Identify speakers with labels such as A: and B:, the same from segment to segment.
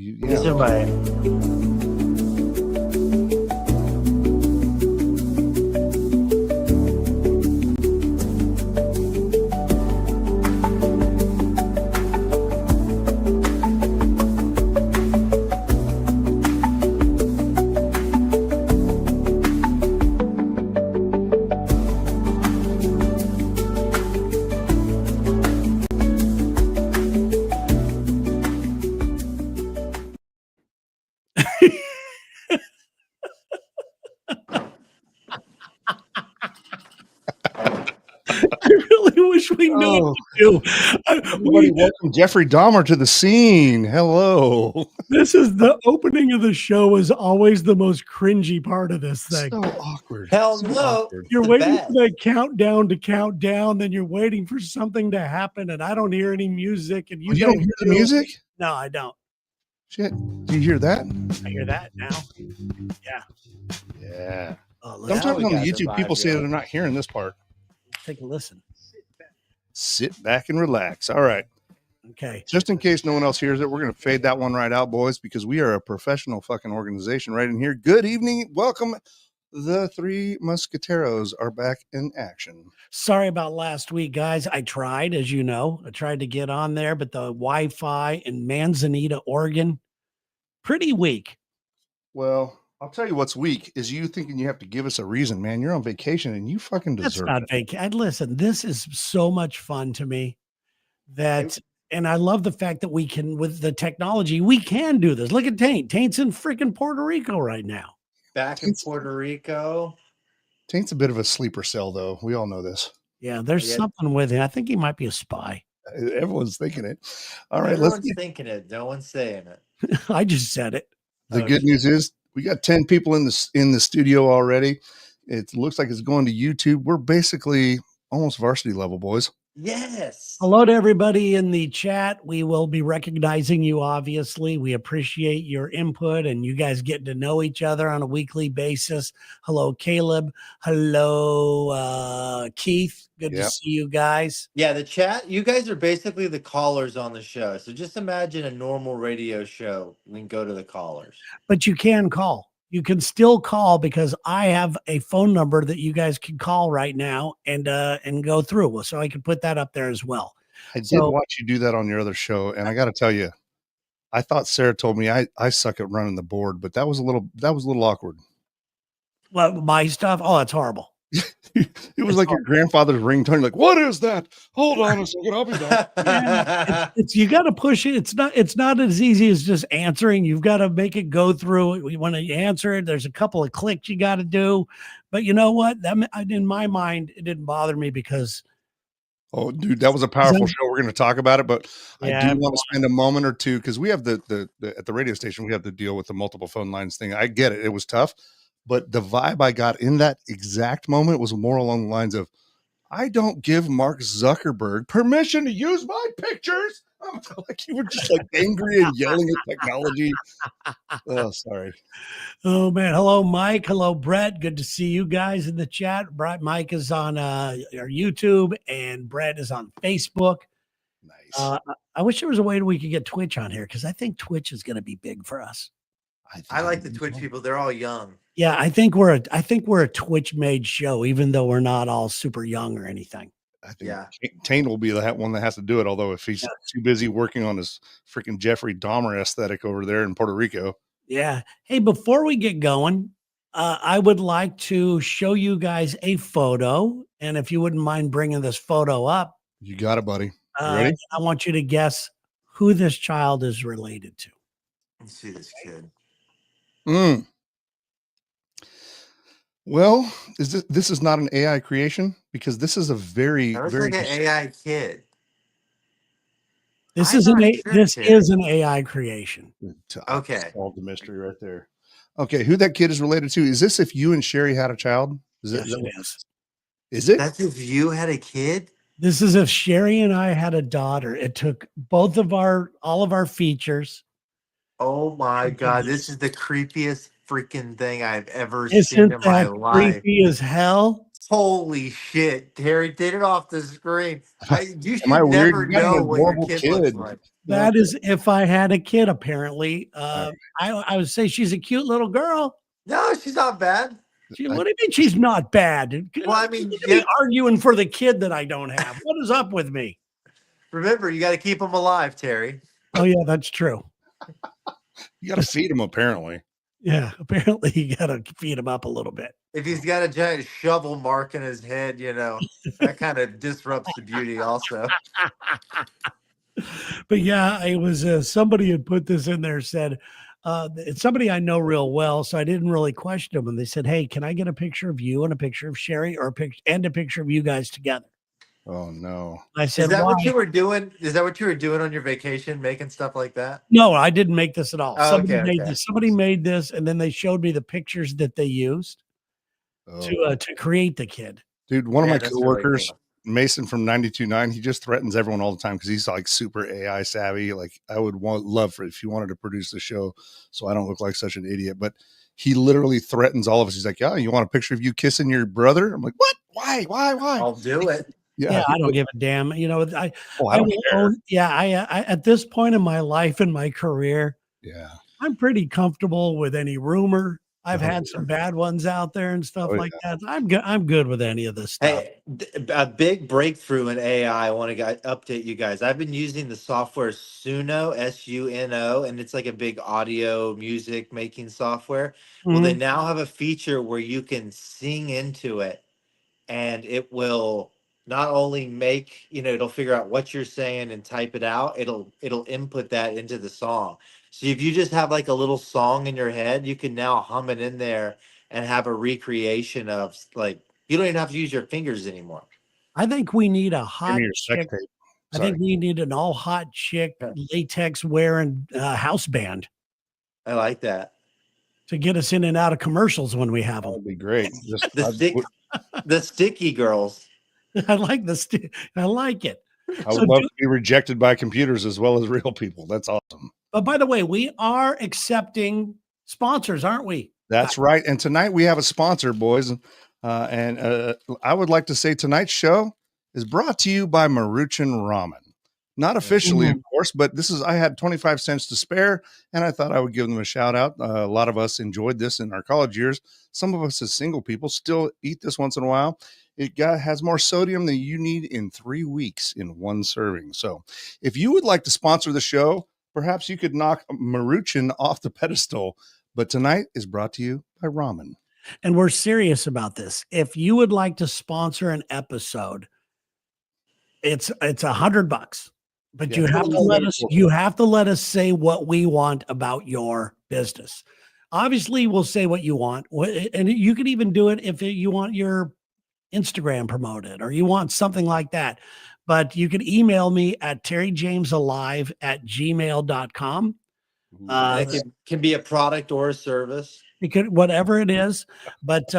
A: Yeah.
B: I really wish we knew what to do.
A: Everybody, welcome Jeffrey Dahmer to the scene. Hello.
B: This is the opening of the show is always the most cringy part of this thing.
A: So awkward.
C: Hell
A: So
C: no.
A: awkward.
B: You're
C: the
B: waiting
C: best.
B: for the countdown to count down, then you're waiting for something to happen, and I don't hear any music. And
A: You don't hear the music?
B: No, I don't.
A: Shit. Do you hear that?
B: I hear that now. Yeah.
A: Yeah.
B: Oh,
A: Sometimes
C: we
A: on
C: got the
A: YouTube,
C: vibe
A: people say
C: going.
A: they're not hearing this part.
B: take a listen.
A: Sit back and relax. All right.
B: Okay.
A: Just in case no one else hears it, we're going to fade that one right out, boys, because we are a professional fucking organization right in here. Good evening. Welcome. The Three Musketeros are back in action.
B: Sorry about last week, guys. I tried, as you know, I tried to get on there, but the Wi-Fi in Manzanita, Oregon, pretty weak.
A: Well, I'll tell you what's weak is you thinking you have to give us a reason, man. You're on vacation and you fucking
B: That's
A: deserve
B: not
A: it.
B: vacation. Listen, this is so much fun to me that, and I love the fact that we can, with the technology, we can do this. Look at Taint. Taint's in freaking Puerto Rico right now.
C: Back in Puerto Rico.
A: Taint's a bit of a sleeper cell, though. We all know this.
B: Yeah, there's
C: Yeah.
B: something with him. I think he might be a spy.
A: Everyone's thinking it. All right,
C: Everyone's thinking it. No one's saying it.
B: I just said it.
A: The good news is we got 10 people in the studio already. It looks like it's going to YouTube. We're basically almost varsity level, boys.
C: Yes.
B: Hello to everybody in the chat. We will be recognizing you, obviously. We appreciate your input and you guys getting to know each other on a weekly basis. Hello, Caleb. Hello, Keith. Good to see you guys.
C: Yeah, the chat, you guys are basically the callers on the show. So just imagine a normal radio show. We can go to the callers.
B: But you can call. You can still call because I have a phone number that you guys can call right now and go through. So I can put that up there as well.
A: I did watch you do that on your other show, and I got to tell you, I thought Sarah told me I suck at running the board, but that was a little awkward.
B: Well, my stuff. Oh, that's horrible.
A: It was like your grandfather's ringtone. You're like, what is that? Hold on a second, I'll be back.
B: Yeah, it's you got to push it. It's not as easy as just answering. You've got to make it go through. When you answer it, there's a couple of clicks you got to do. But you know what? In my mind, it didn't bother me because.
A: Oh, dude, that was a powerful show. We're going to talk about it, but
B: Yeah,
A: I do want to spend a moment or two because we have the at the radio station, we have to deal with the multiple phone lines thing. I get it. It was tough, but the vibe I got in that exact moment was more along the lines of, I don't give Mark Zuckerberg permission to use my pictures. I'm like, you were just like angry and yelling at technology. Oh, sorry.
B: Oh man. Hello, Mike. Hello, Brett. Good to see you guys in the chat. Mike is on our YouTube and Brett is on Facebook.
A: Nice.
B: I wish there was a way that we could get Twitch on here because I think Twitch is going to be big for us.
C: I like the Twitch people. They're all young.
B: Yeah, I think we're a Twitch made show, even though we're not all super young or anything.
A: I think Taint will be the one that has to do it. Although if he's too busy working on his freaking Jeffrey Dahmer aesthetic over there in Puerto Rico.
B: Yeah. Hey, before we get going, I would like to show you guys a photo. And if you wouldn't mind bringing this photo up.
A: You got it, buddy. Ready?
B: I want you to guess who this child is related to.
C: Let's see this kid.
A: Well, this is not an AI creation because this is a very
C: like an AI kid.
B: This is an AI creation.
C: Okay.
A: Solve the mystery right there. Okay, who that kid is related to? Is this if you and Sherry had a child?
B: Yes, it is.
A: Is it?
C: That's if you had a kid?
B: This is if Sherry and I had a daughter. It took all of our features.
C: Oh my God, this is the creepiest freaking thing I've ever seen in my life.
B: Creepy as hell?
C: Holy shit, Terry did it off the screen. You
A: Am I
C: should
A: weird?
C: never
A: You got an
C: know what your
A: adorable
C: kid looks
A: kid.
C: like.
B: That is if I had a kid, apparently.
A: Right.
B: I would say she's a cute little girl.
C: No, she's not bad.
B: What do you mean she's not bad?
C: Well, I mean,
B: Look at me arguing for the kid that I don't have. What is up with me?
C: remember, you got to keep them alive, Terry.
B: Oh, yeah, that's true.
A: You got to feed him, apparently.
B: Yeah, apparently you got to feed him up a little bit.
C: If he's got a giant shovel mark in his head, you know, that kind of disrupts the beauty also.
B: But yeah, it was somebody had put this in there, said, it's somebody I know real well, so I didn't really question them. And they said, hey, can I get a picture of you and a picture of Sherry or a picture of you guys together?
A: Oh, no.
B: I said,
C: Is that
B: why?
C: what you were doing? Is that what you were doing on your vacation, making stuff like that?
B: No, I didn't make this at all.
C: Oh,
B: Somebody
C: okay,
B: made
C: okay.
B: this. Somebody made this, and then they showed me the pictures that they used to create the kid.
A: Dude, one of
C: Yeah,
A: my
C: that's really
A: coworkers,
C: cool.
A: Mason from 92.9, he just threatens everyone all the time because he's like super AI savvy. Like, I would love for if you wanted to produce the show so I don't look like such an idiot. But he literally threatens all of us. He's like, yeah, you want a picture of you kissing your brother? I'm like, what? Why?
C: I'll do it.
B: Yeah, I don't give a damn. You know, I
A: don't
B: will
A: care.
B: own, yeah, I at this point in my life and my career,
A: Yeah.
B: I'm pretty comfortable with any rumor. I've had some bad ones out there and stuff like that. I'm good with any of this stuff.
C: Hey, a big breakthrough in AI. I want to update you guys. I've been using the software Suno, Suno, and it's like a big audio music making software. Well, they now have a feature where you can sing into it, and it will not only make, you know, it'll figure out what you're saying and type it out. It'll input that into the song. So if you just have like a little song in your head, you can now hum it in there and have a recreation of, like, you don't even have to use your fingers anymore.
B: I think we need a hot chick. I
A: Sorry.
B: think we need an all hot chick latex wearing house band
C: I like that.
B: to get us in and out of commercials when we have
A: That
B: them.
A: would be great. Just
C: The sticky girls.
B: I like I like it.
A: I would love to be rejected by computers as well as real people. That's awesome.
B: But by the way, we are accepting sponsors, aren't we?
A: That's right. And tonight we have a sponsor, boys. And I would like to say tonight's show is brought to you by Maruchan Ramen. Not officially, of course, but I had 25 cents to spare, and I thought I would give them a shout out. A lot of us enjoyed this in our college years. Some of us as single people still eat this once in a while. It has more sodium than you need in 3 weeks in one serving. So if you would like to sponsor the show, perhaps you could knock Maruchan off the pedestal. But tonight is brought to you by ramen.
B: And we're serious about this. If you would like to sponsor an episode, it's $100, but you have to let us say what we want about your business. Obviously, we'll say what you want, and you can even do it if you want your Instagram promoted or you want something like that. But you can email me at terryjamesalive@gmail.com.
C: It can be a product or a service.
B: It could, whatever it is. But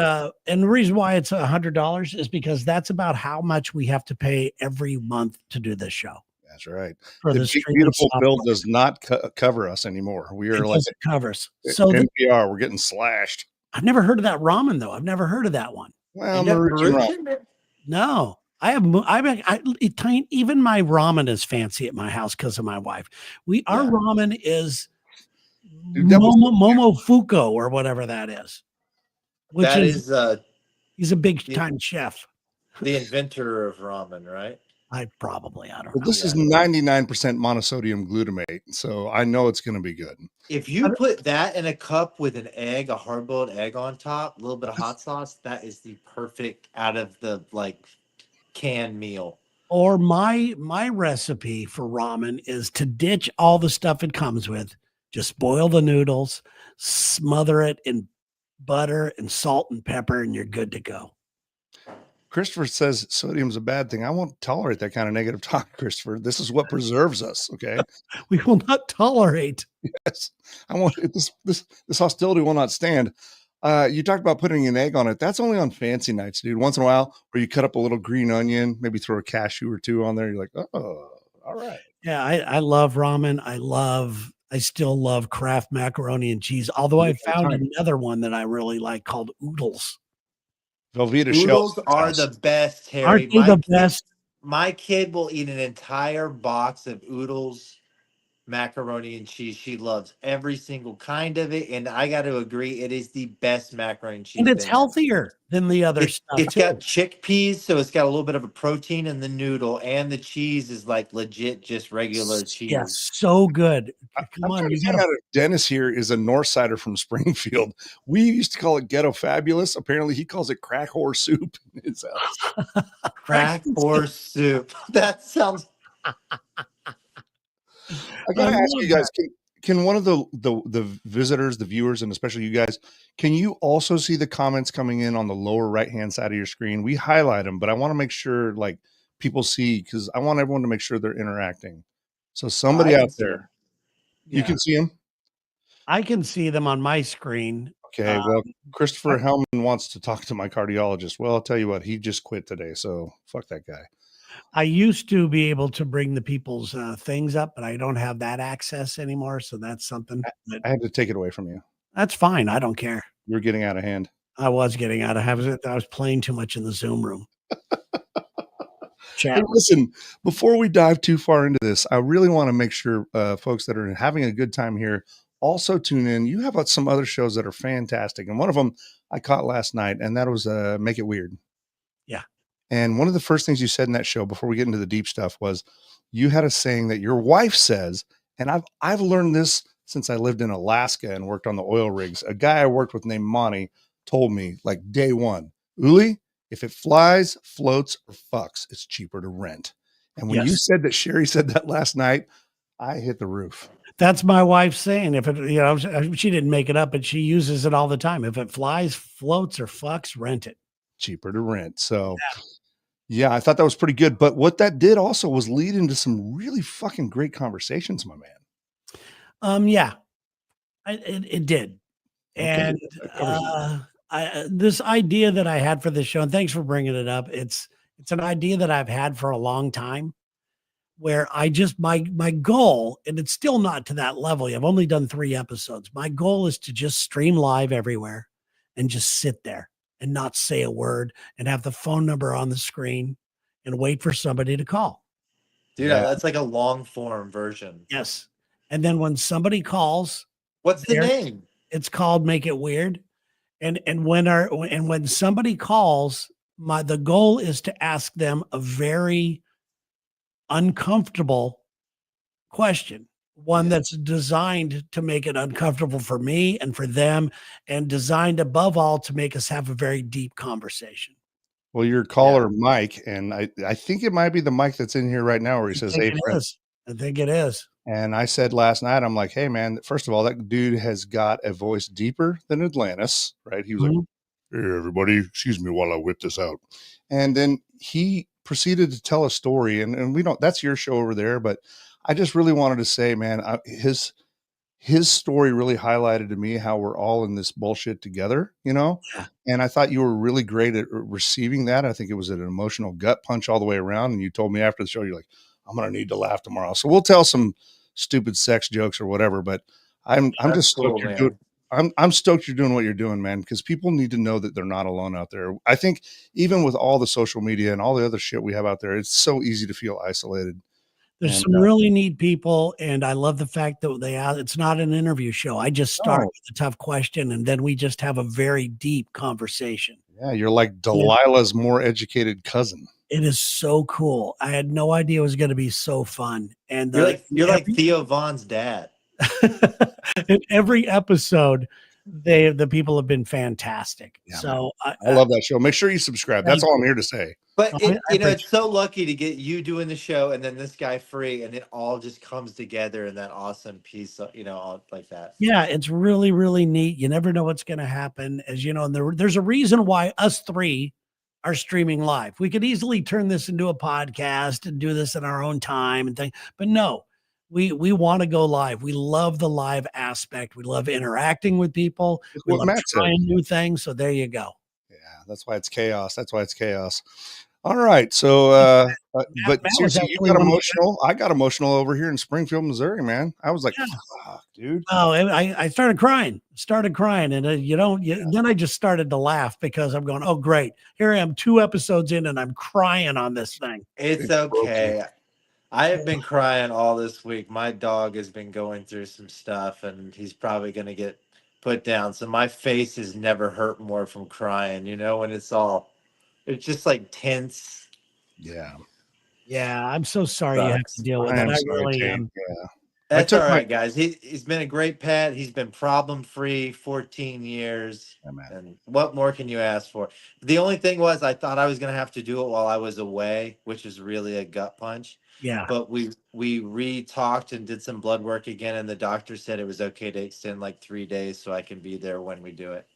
B: and the reason why it's $100 is because that's about how much we have to pay every month to do this show.
A: That's right.
B: For
A: the big, beautiful bill does not cover us anymore. We are like
B: covers. So
A: NPR, we're getting slashed.
B: I've never heard of that ramen though. I've never heard of that one.
A: Well, Maruchan.
B: No, Taint, even my ramen is fancy at my house because of my wife. Our ramen is Momofuku or whatever that is. He's a big time chef.
C: The inventor of ramen, right?
B: I don't know.
A: This is 99% monosodium glutamate, so I know it's going to be good.
C: If you put that in a cup with an egg, a hard-boiled egg on top, a little bit of hot sauce, that is the perfect out of the canned meal.
B: Or my recipe for ramen is to ditch all the stuff it comes with. Just boil the noodles, smother it in butter and salt and pepper, and you're good to go.
A: Christopher says sodium's a bad thing. I won't tolerate that kind of negative talk, Christopher. This is what preserves us. Okay.
B: We will not tolerate.
A: Yes. I want this hostility will not stand. You talked about putting an egg on it. That's only on fancy nights, dude. Once in a while, where you cut up a little green onion, maybe throw a cashew or two on there. You're like, oh, all right.
B: Yeah. I love ramen. I still love Kraft macaroni and cheese. Although I found another one that I really like called Oodles.
A: Velveeta
C: Oodles
A: shells in his
C: are
A: house.
C: the best, Harry.
B: Aren't they the best?
C: My kid will eat an entire box of oodles macaroni and cheese. She loves every single kind of it, and I got to agree, it is the best macaroni and
B: And
C: cheese
B: it's
C: thing ever.
B: healthier than the other stuff
C: It's got
B: too.
C: chickpeas, so it's got a little bit of a protein in the noodle, and the cheese is like legit, just regular cheese.
B: Yes, so good. Come
A: I'm
B: on,
A: trying to
B: you
A: find
B: gotta.
A: out if Dennis here is a North Sider from Springfield. We used to call it ghetto fabulous. Apparently, he calls it crack whore soup in his house.
C: Crack horse soup. That sounds.
A: I
B: I
A: gotta ask
B: love
A: you
B: that.
A: guys, can one of the visitors, the viewers, and especially you guys, can you also see the comments coming in on the lower right hand side of your screen? We highlight them, but I want to make sure like people see because I want everyone to make sure they're interacting. So
C: I
A: somebody
C: can
A: out
C: see him.
A: there, you
B: Yeah,
A: can see them.
B: I can see them on my screen.
A: Okay, well,
B: I,
A: Christopher Hellman wants to talk to my cardiologist. Well, I'll tell you what, he just quit today, so fuck that guy.
B: I used to be able to bring the people's things up, but I don't have that access anymore. So that's something. But
A: I had to take it away from you.
B: that's fine. I don't care.
A: You're getting out of hand.
B: I was getting out of habit. I was playing too much in the Zoom room.
A: Hey,
B: Chat.
A: listen, before we dive too far into this, I really want to make sure folks that are having a good time here also tune in. You have some other shows that are fantastic, and one of them I caught last night, and that was Make It Weird.
B: Yeah.
A: And one of the first things you said in that show before we get into the deep stuff was you had a saying that your wife says, and I've learned this since I lived in Alaska and worked on the oil rigs. A guy I worked with named Monty told me like day one, Uli, if it flies, floats, or fucks, it's cheaper to rent. And when you
B: Yes.
A: said that Sherry said that last night, I hit the roof.
B: That's my wife saying, if it, she didn't make it up, but she uses it all the time. If it flies, floats, or fucks, rent it.
A: Cheaper to rent. So yeah, I thought that was pretty good. But what that did also was lead into some really fucking great conversations, my man.
B: Yeah, it did.
A: Okay.
B: And this idea that I had for this show, and thanks for bringing it up. It's an idea that I've had for a long time, where I just my goal, and it's still not to that level. I've only done 3 episodes. My goal is to just stream live everywhere and just sit there and not say a word and have the phone number on the screen and wait for somebody to call.
C: Dude,
A: Yeah.
C: that's like a long form version.
B: Yes. And then when somebody calls,
C: What's the name?
B: it's called Make It Weird. And when somebody calls, the goal is to ask them a very uncomfortable question, one that's designed to make it uncomfortable for me and for them, and designed above all to make us have a very deep conversation.
A: Well, your caller, Mike, and I think it might be the Mike that's in here right now where he says, "Hey, friend."
B: I think it is.
A: And I said last night, I'm like, "Hey, man, first of all, that dude has got a voice deeper than Atlantis, right?" He was like, "Hey, everybody, excuse me while I whip this out." And then he proceeded to tell a story, and we don't, that's your show over there, but I just really wanted to say, man, his story really highlighted to me how we're all in this bullshit together, you know?
B: Yeah.
A: And I thought you were really great at receiving that. I think it was an emotional gut punch all the way around. And you told me after the show, you're like, I'm going to need to laugh tomorrow. So we'll tell some stupid sex jokes or whatever, but I'm just stoked
C: cool,
A: you're doing, I'm stoked you're doing what you're doing, man, because people need to know that they're not alone out there. I think even with all the social media and all the other shit we have out there, it's so easy to feel isolated.
B: There's
A: And,
B: some really neat people, and I love the fact that it's not an interview show. I just start with a tough question, and then we just have a very deep conversation.
A: Yeah, you're like Delilah's more educated cousin.
B: It is so cool. I had no idea it was going to be so fun. And
C: you're like Theo Vaughn's dad.
B: in every episode, the people have been fantastic.
A: Yeah,
B: so
A: I love that show. Make sure you subscribe. That's all I'm here to say.
C: But it's so lucky to get you doing the show and then this guy free, and it all just comes together in that awesome piece, all like that.
B: Yeah, it's really, really neat. You never know what's going to happen, as you know. And there's a reason why us 3 are streaming live. We could easily turn this into a podcast and do this in our own time and thing, but no, we want to go live. We love the live aspect. We love interacting with people. We love trying new things. So there you go.
A: Yeah, that's why it's chaos. That's why it's chaos. All right. So, but
B: Matt was
A: seriously, you
B: actually
A: got
B: one of
A: emotional. I got emotional over here in Springfield, Missouri, man. I was like,
B: the,
A: fuck, dude.
B: oh, I started crying, and then I just started to laugh because I'm going, oh, great. Here I am 2 episodes in and I'm crying on this thing.
C: It's
A: It broke you.
C: okay. I have been crying all this week. My dog has been going through some stuff and he's probably going to get put down. So my face has never hurt more from crying, when it's just like tense.
A: Yeah.
B: Yeah, I'm so sorry you have to
C: Sucks.
B: deal with
A: I
B: it.
A: am
B: I
A: sorry,
B: really
A: Tate.
B: am.
A: Yeah. I
C: That's
A: took
C: all
A: my,
C: right, guys. He's been a great pet. He's been problem free 14 years.
A: yeah, man.
C: And what more can you ask for? The only thing was I thought I was gonna have to do it while I was away, which is really a gut punch.
B: Yeah.
C: But we re-talked and did some blood work again, and the doctor said it was okay to extend like 3 days so I can be there when we do it.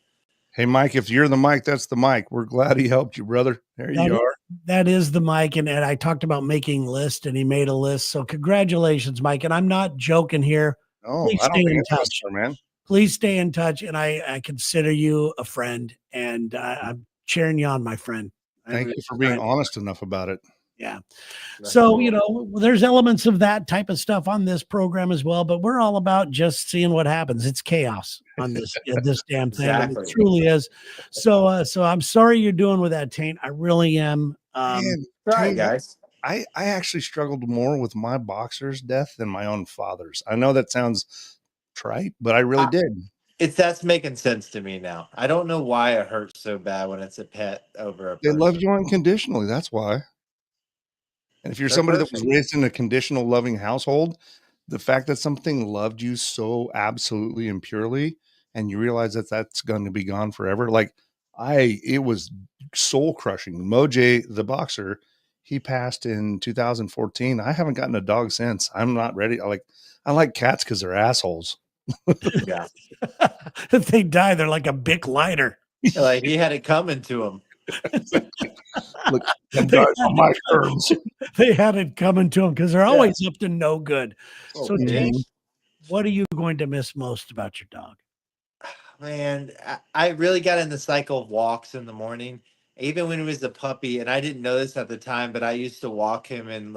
A: Hey, Mike, if you're the Mike, that's the Mike. We're glad he helped you, brother. There
B: That
A: you
B: is,
A: are.
B: that is the Mike. And I talked about making list and he made a list. So congratulations, Mike. And I'm not joking here.
A: Oh,
B: Please
A: I
B: stay
A: don't think
B: in
A: any of us
B: touch.
A: are, man.
B: Please stay in touch. And I consider you a friend and I'm cheering you on, my friend. I
A: Thank
B: really,
A: you for being
B: I-
A: honest enough about it.
B: yeah.
C: That's
B: So,
C: cool.
B: there's elements of that type of stuff on this program as well, but we're all about just seeing what happens. It's chaos on this damn thing. And it
C: Exactly.
B: truly is. So I'm sorry you're doing with that, Taint. I really am.
A: Man,
C: Try it,
A: Tate,
C: guys.
A: I actually struggled more with my boxer's death than my own father's. I know that sounds trite, but I really
C: I,
A: did.
C: that's making sense to me now. I don't know why it hurts so bad when it's a pet over a
A: They love
C: person.
A: you unconditionally. That's why. And if you're
C: They're
A: somebody that was
C: perfect.
A: raised in a conditional loving household, the fact that something loved you so absolutely and purely, and you realize that that's going to be gone forever, it was soul crushing. Moj, the boxer, he passed in 2014. I haven't gotten a dog since. I'm not ready. I like cats because they're assholes.
C: Yeah.
B: If they die, they're like a Bic lighter.
C: Like he had it coming to him.
A: Look, them
B: They
A: guys
B: had
A: on
B: it,
A: my terms.
B: they had it coming to them because they're
C: Yeah.
B: always up to no good.
C: Oh,
B: So, Tate,
A: Mhm.
C: bitch.
B: what are you going to miss most about your dog?
C: Man, I really got in the cycle of walks in the morning. Even when he was a puppy, and I didn't know this at the time, but I used to walk him in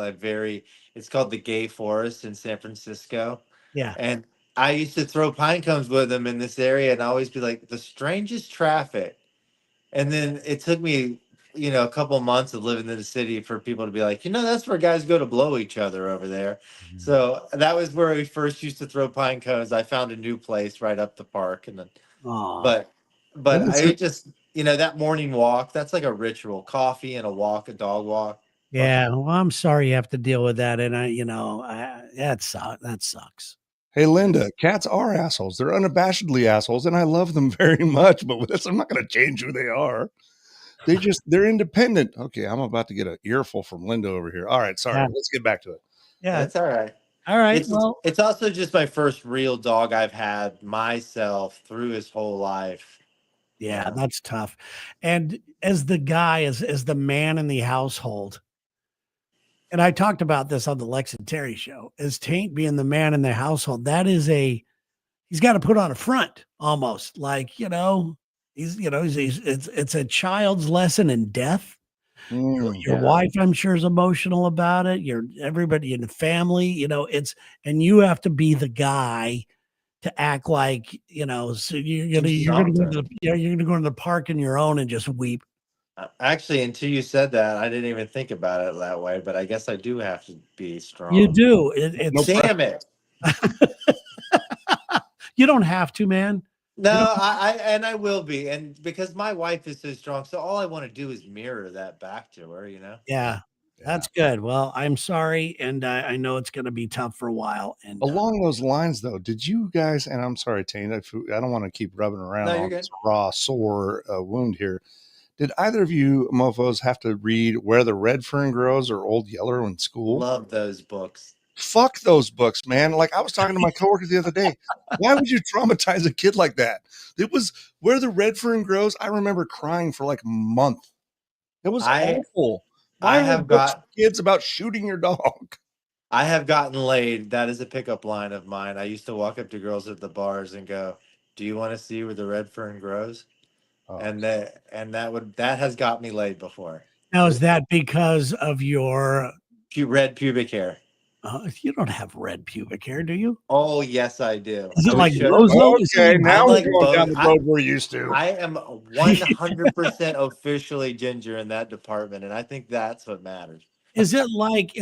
C: it's called the Gay Forest in San Francisco.
B: Yeah.
C: And I used to throw pine cones with him in this area and always be like, the strangest traffic. And then it took me, a couple months of living in the city for people to be like, that's where guys go to blow each other over there. So that was where we first used to throw pine cones. I found a new place right up the park, and then,
B: Oh,
C: but,
A: That
C: but
A: is
C: I just, that morning walk, that's like a ritual. Coffee and a walk, a dog walk. Fucking,
B: yeah. Well, I'm sorry you have to deal with that. And that sucks.
A: Hey, Linda, cats are assholes. They're unabashedly assholes, and I love them very much. But with this, I'm not going to change who they are. They're independent. Okay, I'm about to get an earful from Linda over here. All right, sorry.
B: Yeah.
A: Let's get back to it.
B: Yeah.
C: that's all right.
B: All right.
C: It's
B: Well,
C: it's also just my first real dog I've had myself through his whole life. You
B: yeah,
C: know,
B: that's tough. And as the guy, as the man in the household, and I talked about this on the Lex and Terry show, as Taint being the man in the household, he's got to put on a front almost like, it's a child's lesson in death. Your
A: Mm.
C: yeah.
B: wife, I'm sure, is emotional about it. Everybody in the family, and you have to be the guy to act like, so
C: Do
B: you're gonna go to
C: something.
B: you're gonna go to the park on your own and just weep.
C: Actually, until you said that, I didn't even think about it that way. But I guess I do have to be
B: You
C: strong.
B: do.
A: No
B: It's
A: pressure.
C: Damn it!
B: you don't have to, man.
C: No,
B: You don't.
C: and I will be, and because my wife is so strong, so all I want to do is mirror that back to her.
B: Yeah,
A: Yeah.
B: that's good. Well, I'm sorry, and I know it's going to be tough for a while. And
A: Along those lines, though, did you guys? And I'm sorry, Tane. I don't want to keep rubbing around
C: No, you're
A: on
C: good.
A: this raw, sore wound here. Did either of you mofo's have to read Where the Red Fern Grows or Old Yeller in school?
C: Love those books.
A: Fuck those books, man. Like I was talking to my coworker the other day. Why would you traumatize a kid like that? It was Where the Red Fern Grows. I remember crying for like a month. It was
C: I
A: awful. Why
C: I
A: are there
C: have
A: books
C: got
A: for kids about shooting your dog?
C: I have gotten laid. That is a pickup line of mine. I used to walk up to girls at the bars and go, "Do you want to see where the red fern grows?"
A: Oh,
C: And that has got me laid before.
B: Now, is that because of your?
C: Red pubic hair.
B: You don't have red pubic hair, do you?
C: Oh yes, I do.
B: Is it
C: I
B: like
C: would show-
B: bozo? Is it
A: Okay,
B: like
A: now
C: I'm
A: we're
C: like
B: bozo?
A: going down
C: both.
A: the road we're used to.
C: I am 100% officially ginger in that department, and I think that's what matters.
B: Is it like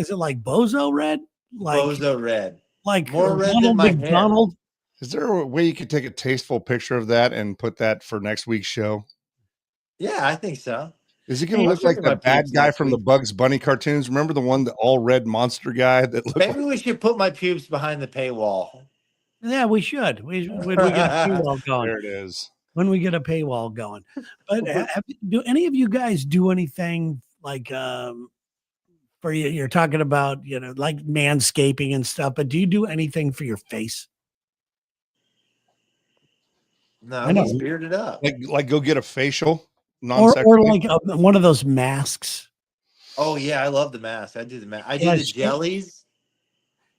B: bozo red? Like
C: Bozo red,
B: like
C: more red than
B: Ronald
C: my hair.
B: McDonald?
A: Is there a way you could take a tasteful picture of that and put that for next week's show?
C: Yeah, I think so.
A: Is he going to
B: Hey,
A: look like the bad
C: pubes
A: guy
C: next
A: from the
C: week.
A: Bugs Bunny cartoons? Remember the one, the all red monster guy that looked
C: Maybe
A: like?
C: we should put my pubes behind the paywall.
B: Yeah, we should. When we get a paywall going.
A: There it is.
B: When we get a paywall going. But do any of you guys do anything like for you? You're talking about like manscaping and stuff, but do you do anything for your face?
C: No,
B: I know.
C: he's bearded up.
A: Like go get a facial,
B: Or
A: non-sexually.
B: like one of those masks.
C: Oh yeah, I love the mask. I do the mask. I do
B: Yeah,
C: the jellies.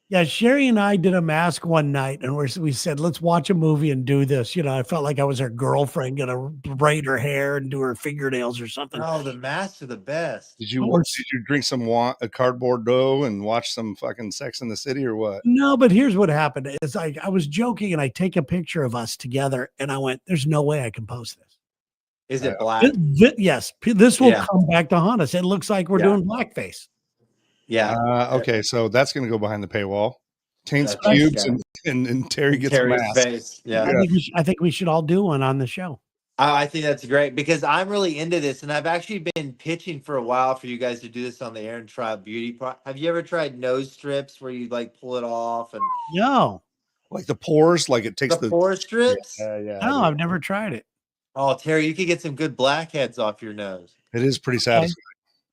B: Yeah, Sherry and I did a mask one night, and we said, let's watch a movie and do this. I felt like I was her girlfriend, gonna braid her hair and do her fingernails or something.
C: Oh, the masks are the best.
A: Did you drink some a cardboard dough and watch some fucking Sex in the City or what?
B: No, but here's what happened: is I was joking, and I take a picture of us together, and I went, "There's no way I can post this."
C: Is it black?
B: Yes, this will come back to haunt us. It looks like we're doing blackface.
C: Yeah.
A: Okay, so that's going to go behind the paywall. Taint's pubes and Terry gets
C: Terry's
A: mask.
C: face. Yeah.
B: I think we should all do one on the show.
C: I think that's great because I'm really into this, and I've actually been pitching for a while for you guys to do this on the air and try a beauty. Have you ever tried nose strips where you like pull it off and
B: no,
A: like the pores, like it takes
C: the pore strips?
A: Yeah.
B: No, I've never tried it.
C: Oh, Terry, you could get some good blackheads off your nose.
A: It is pretty satisfying.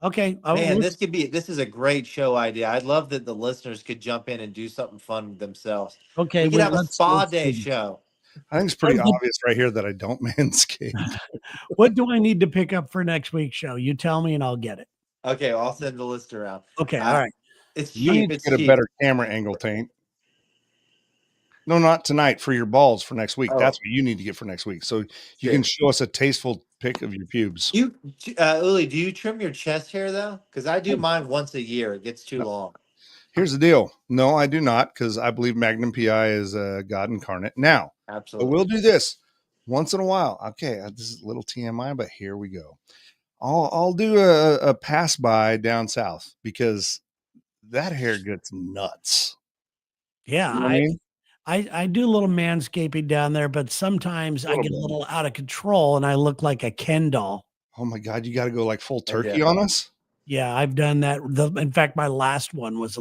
B: Okay.
C: Man, this is a great show idea. I'd love that the listeners could jump in and do something fun themselves.
B: Okay.
C: We could have a spa day show.
A: I think it's pretty obvious right here that I don't manscape.
B: What do I need to pick up for next week's show? You tell me and I'll get it.
C: Okay, I'll send the list around.
B: Okay, all right.
C: It's
A: You
C: cheap.
A: need to get a better camera angle, Taint. No, not tonight. For your balls for next week. That's what you need to get for next week. So you can show us a tasteful pic of your pubes.
C: Uli, do you trim your chest hair though? Because I do mine once a year. It gets too long.
A: Here's the deal. No, I do not, because I believe Magnum PI is God incarnate. Now,
C: absolutely,
A: we'll do this once in a while. Okay, this is a little TMI, but here we go. I'll do a pass by down south because that hair gets nuts.
B: Yeah,
A: you know what I mean?
B: I do a little manscaping down there, but sometimes I get a little out of control and I look like a Ken doll.
A: Oh my God, you got to go like full turkey on us?
B: Yeah, I've done that. In fact, my last one was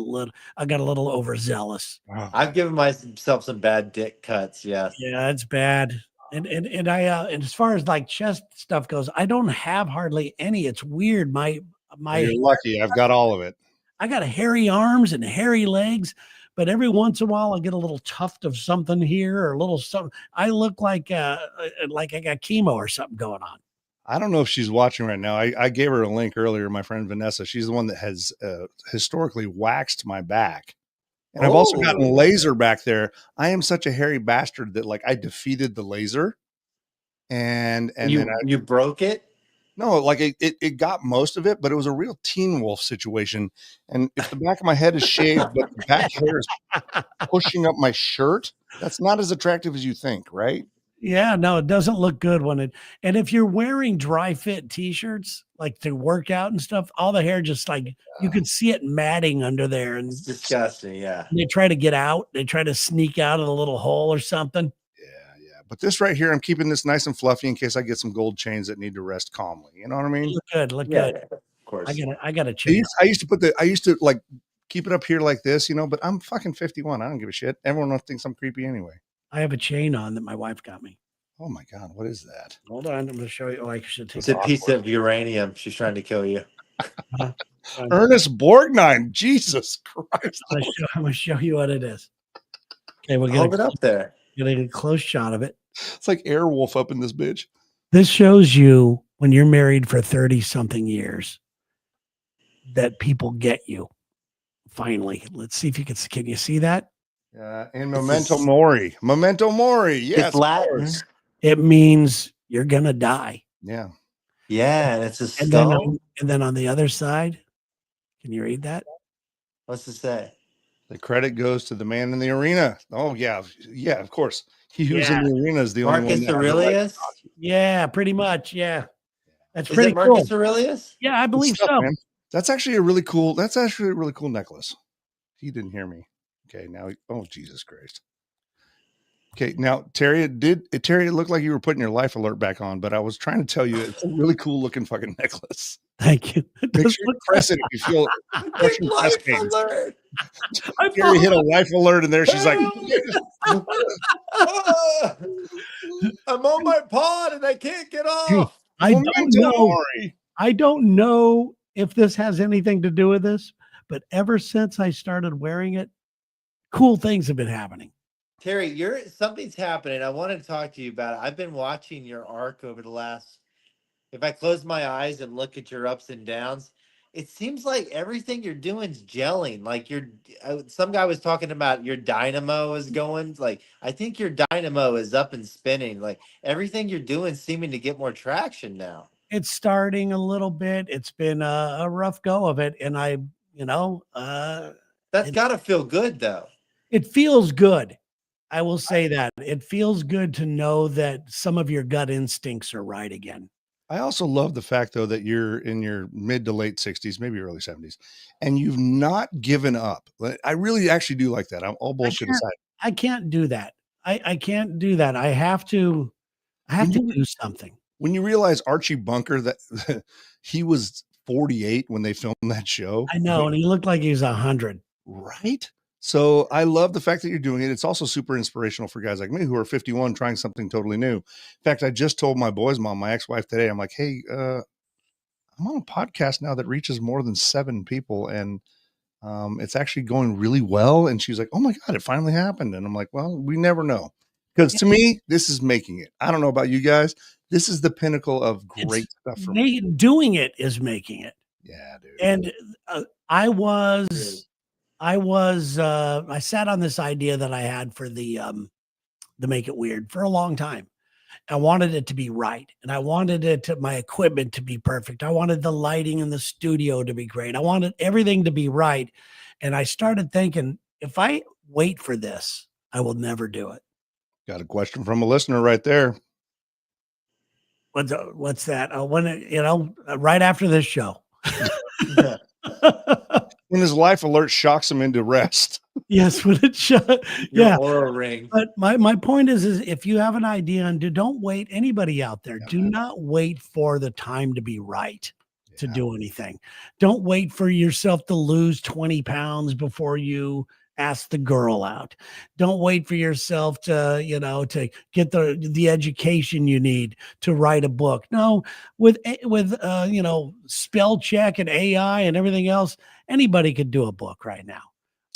B: I got a little overzealous.
A: Wow.
C: I've given myself some bad dick cuts. Yes.
B: Yeah, it's bad. And and as far as like chest stuff goes, I don't have hardly any. It's weird. You're
A: lucky. I've got all of it. I
B: got hairy arms and hairy legs. But every once in a while, I get a little tuft of something here or a little something. I look like I got chemo or something going on.
A: I don't know if she's watching right now. I gave her a link earlier. My friend Vanessa, she's the one that has historically waxed my back. And I've also gotten laser back there. I am such a hairy bastard that like I defeated the laser. And
C: you broke it?
A: No, like it got most of it, but it was a real Teen Wolf situation. And if the back of my head is shaved, but the back hair is pushing up my shirt, that's not as attractive as you think, right?
B: Yeah, no, it doesn't look good and if you're wearing dry fit t-shirts, like to work out and stuff, all the hair just like you could see it matting under there. And
C: it's disgusting. Yeah.
B: They try to get out. They try to sneak out of the little hole or something.
A: Yeah. But this right here, I'm keeping this nice and fluffy in case I get some gold chains that need to rest calmly. You know what I mean?
B: Look good.
C: Of course.
B: I got a chain.
A: I used to like keep it up here like this, but I'm fucking 51. I don't give a shit. Everyone thinks I'm creepy anyway.
B: I have a chain on that my wife got me.
A: Oh my God, what is that?
B: Hold on, I'm going to show you. Oh, I should take
C: It's a piece of uranium. She's trying to kill you.
A: Ernest Borgnine. Jesus Christ.
B: I'm going to show you what it is. Okay, we'll
C: hold it up there.
B: Get a close shot of it.
A: It's like Airwolf up in this bitch.
B: This shows you when you're married for 30 something years that people get you. Finally, let's see if you can you see that?
A: In Memento Mori. Memento Mori. Yes.
C: It's Latin.
B: It means you're going to die.
A: Yeah.
C: Yeah, and it's a
B: And then
C: skull.
B: on the other side, can you read that?
C: What's it say?
A: The credit goes to the man in the arena. Oh yeah, yeah, of course. He who's in
B: Yeah.
A: the arena is the only one
C: Marcus
A: that has the right.
C: Aurelius?
B: Yeah, pretty much. Yeah. That's
C: Is it
B: pretty cool.
C: Marcus Aurelius?
B: Yeah, I
A: Good
B: believe
A: stuff,
B: so.
A: man. That's actually a really cool. That's actually a really cool necklace. He didn't hear me. Okay, now. Oh Jesus Christ. Okay, now Terry, Terry, it looked like you were putting your life alert back on, but I was trying to tell you it's a really cool looking fucking necklace.
B: Thank you. It
A: Make
B: does
A: sure you
B: look
A: press it if you feel press
C: Big
A: your press
C: life
A: pains.
C: alert.
B: I
A: Terry hit a life alert in there. She's like,
C: Help! Ah, I'm on my pod and I can't get off.
B: I don't
A: Memento
B: know.
A: mori.
B: I don't know if this has anything to do with this, but ever since I started wearing it, cool things have been happening.
C: Terry, something's happening. I want to talk to you about it. I've been watching your arc over the last. If I close my eyes and look at your ups and downs, it seems like everything you're doing's gelling. Like some guy was talking about your dynamo is going. Like I think your dynamo is up and spinning. Like everything you're doing seeming to get more traction now.
B: It's starting a little bit. It's been a rough go of it, and
C: That's got to feel good though.
B: it feels good. I will say that it feels good to know that some of your gut instincts are right again.
A: I also love the fact though that you're in your mid to late 60s, maybe early 70s, and you've not given up. I really actually do like that. I'm all bullshit aside.
B: I can't do that. I can't do that. I have to do something.
A: When you realize Archie Bunker that he was 48 when they filmed that show.
B: I know, and he looked like he was 100.
A: Right? So I love the fact that you're doing it. It's also super inspirational for guys like me who are 51 trying something totally new. In fact, I just told my boy's mom, my ex-wife today, I'm like, hey, I'm on a podcast now that reaches more than 7 people and it's actually going really well. And she's like, oh my God, it finally happened. And I'm like, well, we never know. Because to me, this is making it. I don't know about you guys. This is the pinnacle of great stuff for me.
B: Doing it is making it.
A: Yeah, dude.
B: And I sat on this idea that I had for the Make It Weird for a long time. I wanted it to be right. And I wanted my equipment to be perfect. I wanted the lighting in the studio to be great. I wanted everything to be right. And I started thinking, if I wait for this, I will never do it.
A: Got a question from a listener right there.
B: What's that? Right after this show.
A: When his life alert shocks him into rest.
B: Yes, when it shut.
C: Your aura ring.
B: But my point is if you have an idea and don't wait, anybody out there, do not wait for the time to be right to do anything. Don't wait for yourself to lose 20 pounds before you ask the girl out. Don't wait for yourself to get the education you need to write a book. No, with spell check and AI and everything else, anybody could do a book right now.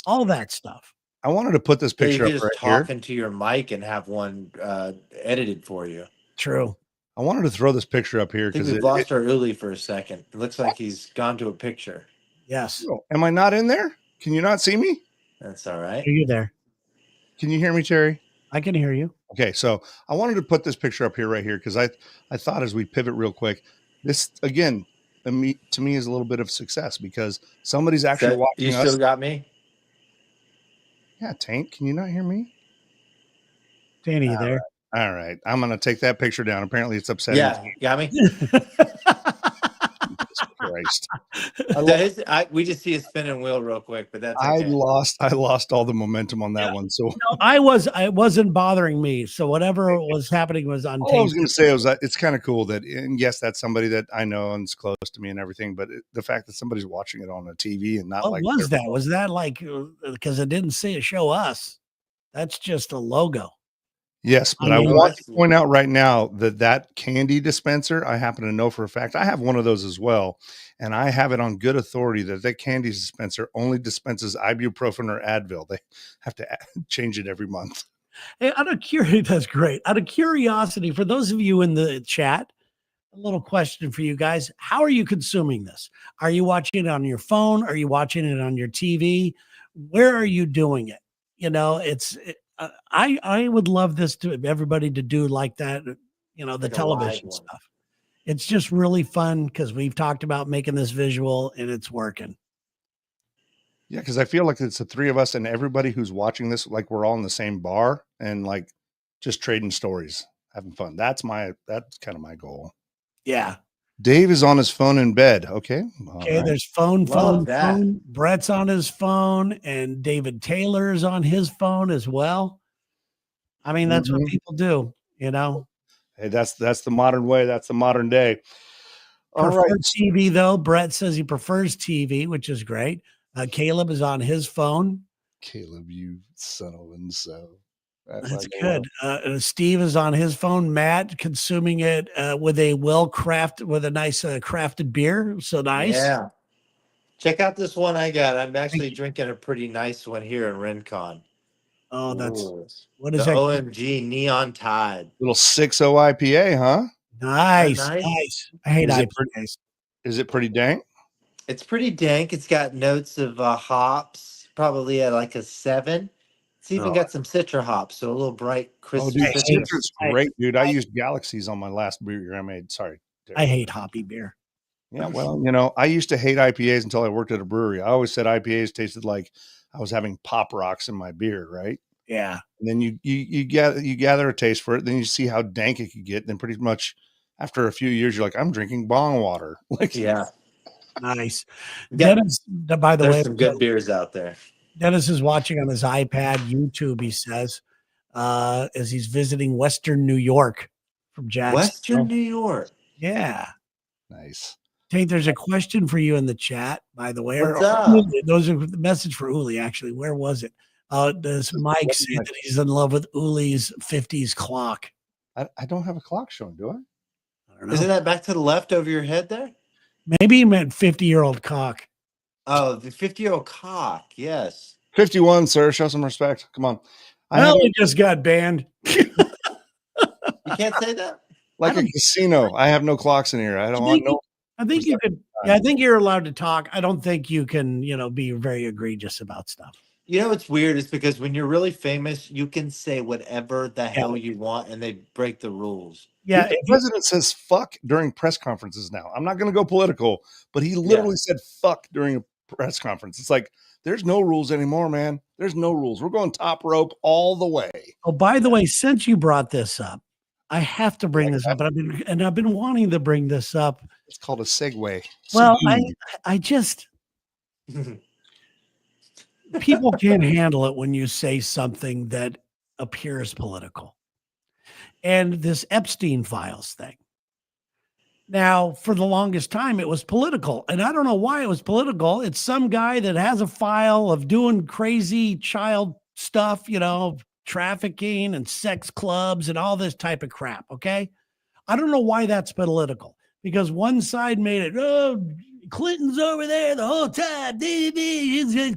B: All that stuff.
A: I wanted to put this picture up right here.
C: Talk into your mic and have one edited for you.
B: True.
A: I wanted to throw this picture up here
C: because we've lost our Uli for a second. It looks like he's gone to a picture.
B: Yes.
A: Oh, am I not in there? Can you not see me?
C: That's all right.
B: Are you there?
A: Can you hear me, Terry?
B: I can hear you.
A: Okay, so I wanted to put this picture up here right here because I thought as we pivot real quick, this again to me is a little bit of success because somebody's actually watching.
C: You still got me?
A: Yeah, Taint, can you not hear me?
B: Taint, are you there?
A: All right. I'm going to take that picture down. Apparently it's upsetting.
C: Yeah, got me?
A: Christ.
C: We just see a spinning wheel real quick, but that's
A: okay. I lost all the momentum on that one. So
B: it wasn't bothering me. So whatever was happening was on
A: tape. All I was going to say was that it's kind of cool that, and yes, that's somebody that I know and is close to me and everything, but the fact that somebody's watching it on a TV and not
B: what was that? Was that like, because it didn't say show us. That's just a logo.
A: Yes, but I want to point out right now that candy dispenser, I happen to know for a fact, I have one of those as well. And I have it on good authority that candy dispenser only dispenses ibuprofen or Advil. They have to change it every month.
B: Hey, that's great. Out of curiosity, for those of you in the chat, a little question for you guys. How are you consuming this? Are you watching it on your phone? Are you watching it on your TV? Where are you doing it? I would love this to everybody to do like that, the television stuff. it's just really fun because we've talked about making this visual and it's working.
A: Yeah, because I feel like it's the three of us and everybody who's watching this, like we're all in the same bar and like just trading stories, having fun. That's kind of my goal.
B: Yeah.
A: Dave is on his phone in bed. Okay.
B: Okay. There's phone.
C: that.
B: Brett's on his phone and David Taylor is on his phone as well. I mean, that's what people do, you know.
A: Hey, that's the modern way. That's the modern day. All right.
B: TV though. Brett says he prefers TV, which is great. Caleb is on his phone.
A: Caleb, you son of a so.
B: That's good. Steve is on his phone. Matt consuming it with a with a nice crafted beer. So nice.
C: Yeah. Check out this one I got. I'm actually drinking a pretty nice one here in Rincon.
B: Oh, that's
C: what is that? OMG Neon Tide.
A: Little 6.0 IPA, huh?
B: Nice. I hate IPAs.
A: Is it pretty dank?
C: It's pretty dank. It's got notes of hops, probably at like a 7. It's even got some citra hops, so a little bright, crisp.
A: Citra's great, dude. I used Galaxies on my last beer I made. Sorry.
B: I hate hoppy beer.
A: Yeah, well, I used to hate IPAs until I worked at a brewery. I always said IPAs tasted like I was having Pop Rocks in my beer, right?
B: Yeah.
A: And then you gather a taste for it, then you see how dank it could get. Then pretty much after a few years, you're like, I'm drinking bong water. Like,
C: yeah,
B: nice. Dennis, by the way,
C: there's some good beers out there.
B: Dennis is watching on his iPad, YouTube. He says, as he's visiting Western New York from Jackson.
C: Western New York.
B: Yeah.
A: Nice.
B: Taint, there's a question for you in the chat, by the way.
C: What's up?
B: Those are the message for Uli, actually. Where was it? Does Mike say that he's in love with Uli's 50s clock?
A: I don't have a clock showing, do I?
B: I don't know.
C: Isn't that back to the left over your head there?
B: Maybe he meant 50-year-old cock.
C: Oh, the 50-year-old cock. Yes.
A: 51, sir. Show some respect. Come on.
B: He just got banned.
C: You can't say that?
A: Like a casino. I have no clocks in here. I don't want no.
B: I think you could. Yeah, I think you're allowed to talk. I don't think you can, be very egregious about stuff.
C: You know what's weird is because when you're really famous, you can say whatever the hell you want and they break the rules.
B: Yeah.
A: The president says fuck during press conferences now. I'm not going to go political, but he literally said fuck during a press conference. It's like, there's no rules anymore, man. There's no rules. We're going top rope all the way.
B: Oh, by the way, since you brought this up, I have to bring this up. I've been wanting to bring this up.
A: It's called a segue.
B: Well, I just people can't handle it when you say something that appears political. And this Epstein Files thing. Now, for the longest time, it was political. And I don't know why it was political. It's some guy that has a file of doing crazy child stuff, trafficking and sex clubs and all this type of crap. Okay. I don't know why that's political, because one side made it, oh, Clinton's over there the whole time.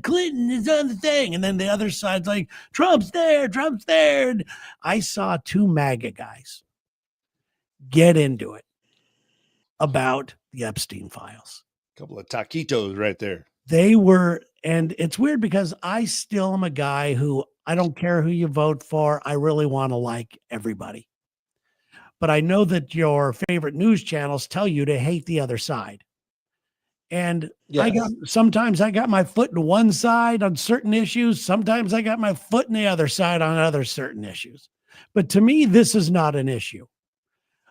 B: Clinton is on the thing. And then the other side's like, Trump's there. And I saw two MAGA guys get into it about the Epstein Files.
A: A couple of taquitos right there.
B: They were, and it's weird because I still am a guy who, I don't care who you vote for. I really want to like everybody. But I know that your favorite news channels tell you to hate the other side. And sometimes I got my foot in one side on certain issues. Sometimes I got my foot in the other side on other certain issues. But to me, this is not an issue.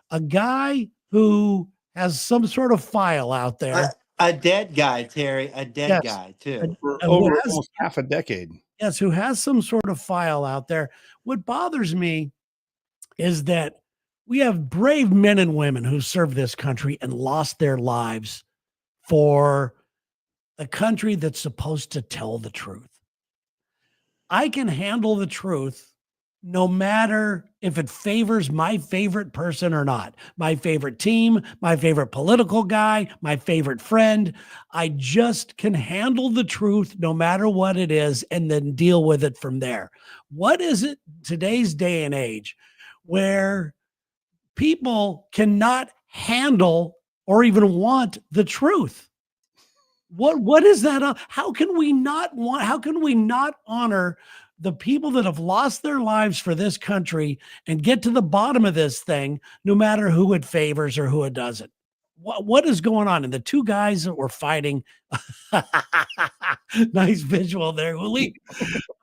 B: A guy who has some sort of file out there.
C: A dead guy, Terry. A dead guy, too.
A: For over almost half a decade.
B: Yes, who has some sort of file out there. What bothers me is that we have brave men and women who served this country and lost their lives for a country that's supposed to tell the truth. I can handle the truth no matter if it favors my favorite person or not, my favorite team, my favorite political guy, my favorite friend. I just can handle the truth no matter what it is and then deal with it from there. What is it today's day and age where people cannot handle or even want the truth? What is that? How can we not honor the people that have lost their lives for this country and get to the bottom of this thing, no matter who it favors or who it doesn't. What is going on? And the two guys that were fighting, nice visual there, Willie.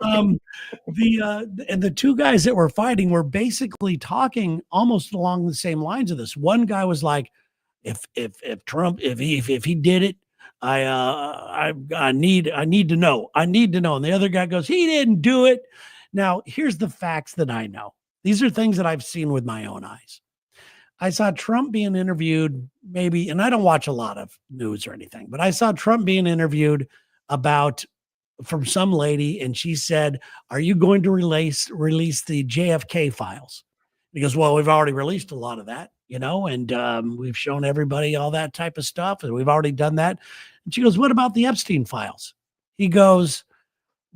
B: And the two guys that were fighting were basically talking almost along the same lines of this. One guy was like, if Trump, if he did it, I need to know. I need to know. And the other guy goes, he didn't do it. Now, here's the facts that I know. These are things that I've seen with my own eyes. I saw Trump being interviewed, maybe, and I don't watch a lot of news or anything, but I saw Trump being interviewed about from some lady, and she said, "Are you going to release the JFK files?" He goes, "Well, we've already released a lot of that, and we've shown everybody all that type of stuff, and we've already done that." And she goes, "What about the Epstein files?" He goes,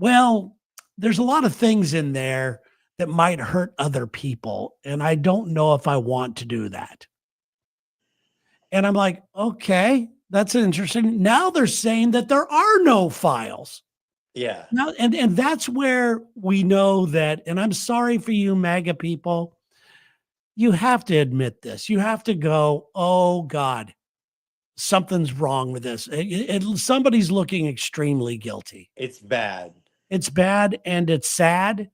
B: "Well, there's a lot of things in there that might hurt other people, and I don't know if I want to do that." And I'm like, okay, that's interesting. Now they're saying that there are no files.
C: Yeah.
B: Now, and that's where we know that, and I'm sorry for you MAGA people, you have to admit this. You have to go, oh God, something's wrong with this. Somebody's looking extremely guilty.
C: It's bad.
B: It's bad and it's sad.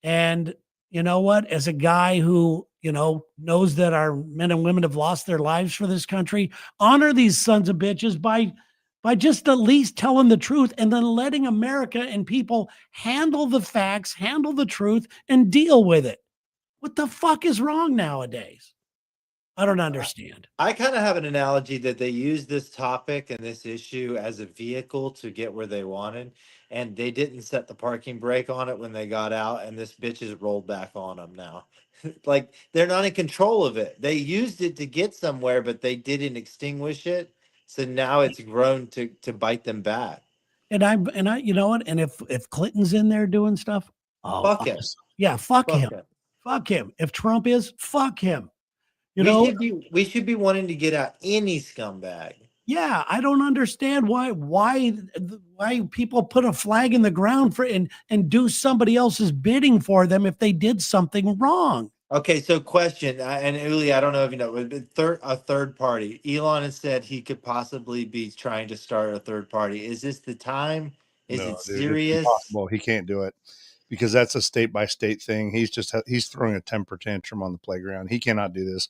B: And you know what? As a guy who, knows that our men and women have lost their lives for this country, honor these sons of bitches by just at least telling the truth and then letting America and people handle the facts, handle the truth, and deal with it. What the fuck is wrong nowadays? I don't understand.
C: I kind of have an analogy that they use this topic and this issue as a vehicle to get where they wanted, and they didn't set the parking brake on it when they got out, and this bitch is rolled back on them now. Like, they're not in control of it. They used it to get somewhere, but they didn't extinguish it. So now it's grown to bite them back.
B: And I, you know what? And if Clinton's in there doing stuff,
C: Fuck him.
B: Yeah, fuck him. Fuck him. If Trump is, fuck him.
C: We should be wanting to get out any scumbag.
B: Yeah, I don't understand why people put a flag in the ground for and do somebody else's bidding for them if they did something wrong.
C: Okay, so question, and Uli, I don't know if you know, a third party. Elon has said he could possibly be trying to start a third party. Is this the time? Is it serious?
A: Well, he can't do it because that's a state by state thing. He's throwing a temper tantrum on the playground. He cannot do this.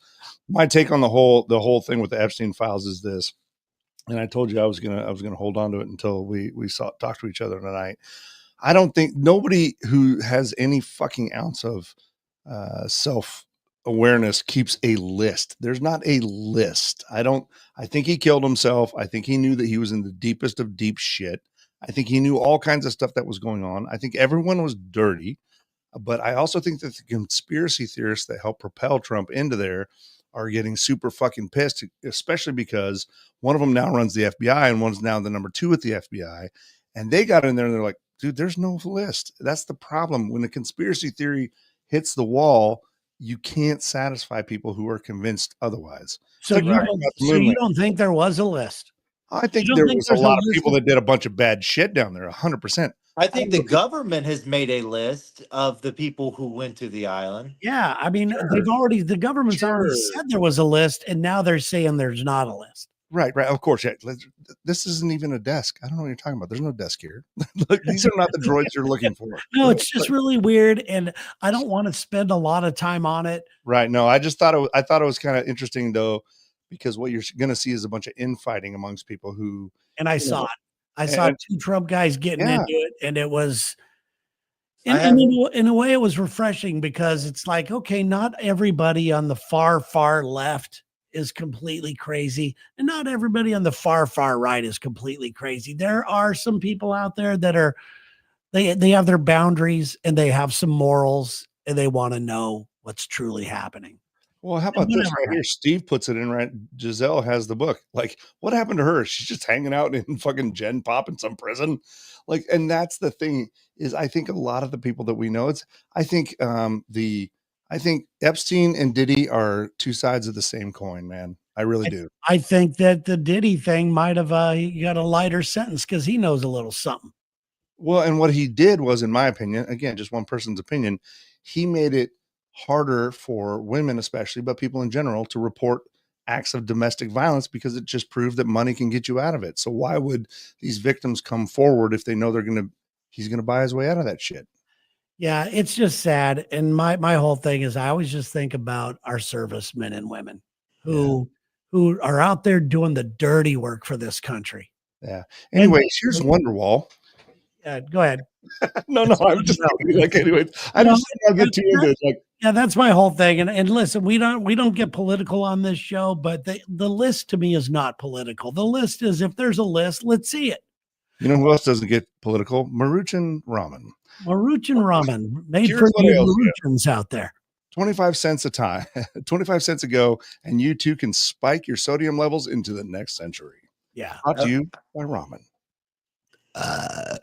A: My take on the whole thing with the Epstein files is this, and I told you I was gonna hold on to it until we talked to each other tonight. I don't think nobody who has any fucking ounce of self awareness keeps a list. There's not a list. I think he killed himself. I think he knew that he was in the deepest of deep shit. I think he knew all kinds of stuff that was going on. I think everyone was dirty, but I also think that the conspiracy theorists that help propel Trump into there are getting super fucking pissed, especially because one of them now runs the FBI and one's now the number 2 at the FBI. And they got in there and they're like, dude, there's no list. That's the problem. When a conspiracy theory hits the wall, you can't satisfy people who are convinced otherwise.
B: So you don't think there was a list?
A: I think there was a lot of people that did a bunch of bad shit down there, 100%.
C: I think the government has made a list of the people who went to the island.
B: Yeah, I mean, the government's already said there was a list, and now they're saying there's not a list.
A: Right. Of course. Yeah. This isn't even a desk. I don't know what you're talking about. There's no desk here. Look, these are not the droids you're looking for.
B: No, it's just really weird, and I don't want to spend a lot of time on it.
A: Right. No, I thought it was kind of interesting though, because what you're going to see is a bunch of infighting amongst people who.
B: And I saw it. I saw 2 Trump guys getting into it, and it was. In a way, it was refreshing because it's like, okay, not everybody on the far left is completely crazy, and not everybody on the far right is completely crazy. There are some people out there that they have their boundaries and they have some morals and they want to know what's truly happening.
A: Well, how about this right here? Steve puts it in right. Giselle has the book. Like, what happened to her? She's just hanging out in fucking Gen Pop in some prison. Like, and that's the thing is, I think a lot of the people that we know, I think Epstein and Diddy are 2 sides of the same coin, man. I really do.
B: I think that the Diddy thing might have got a lighter sentence because he knows a little something.
A: Well, and what he did was, in my opinion, again, just one person's opinion, he made it harder for women, especially, but people in general, to report acts of domestic violence because it just proved that money can get you out of it. So why would these victims come forward if they know he's gonna buy his way out of that shit?
B: Yeah, it's just sad. And my whole thing is I always just think about our servicemen and women who are out there doing the dirty work for this country.
A: Yeah.
B: And
A: Anyways, here's Wonderwall.
B: go ahead.
A: No, I'm just kidding. Like, anyways, I
B: No,
A: just I'll get too into it. Like,
B: yeah, that's my whole thing. And listen, we don't get political on this show, but the list to me is not political. The list is, if there's a list, let's see it.
A: you know who else doesn't get political? Maruchan Ramen.
B: Maruchan ramen made
A: Here's
B: for
A: what
B: you
A: ails you.
B: Maruchans out there.
A: 25 cents a time, 25 cents a go, and you too can spike your sodium levels into the next century.
B: Yeah.
A: Brought to you by ramen. There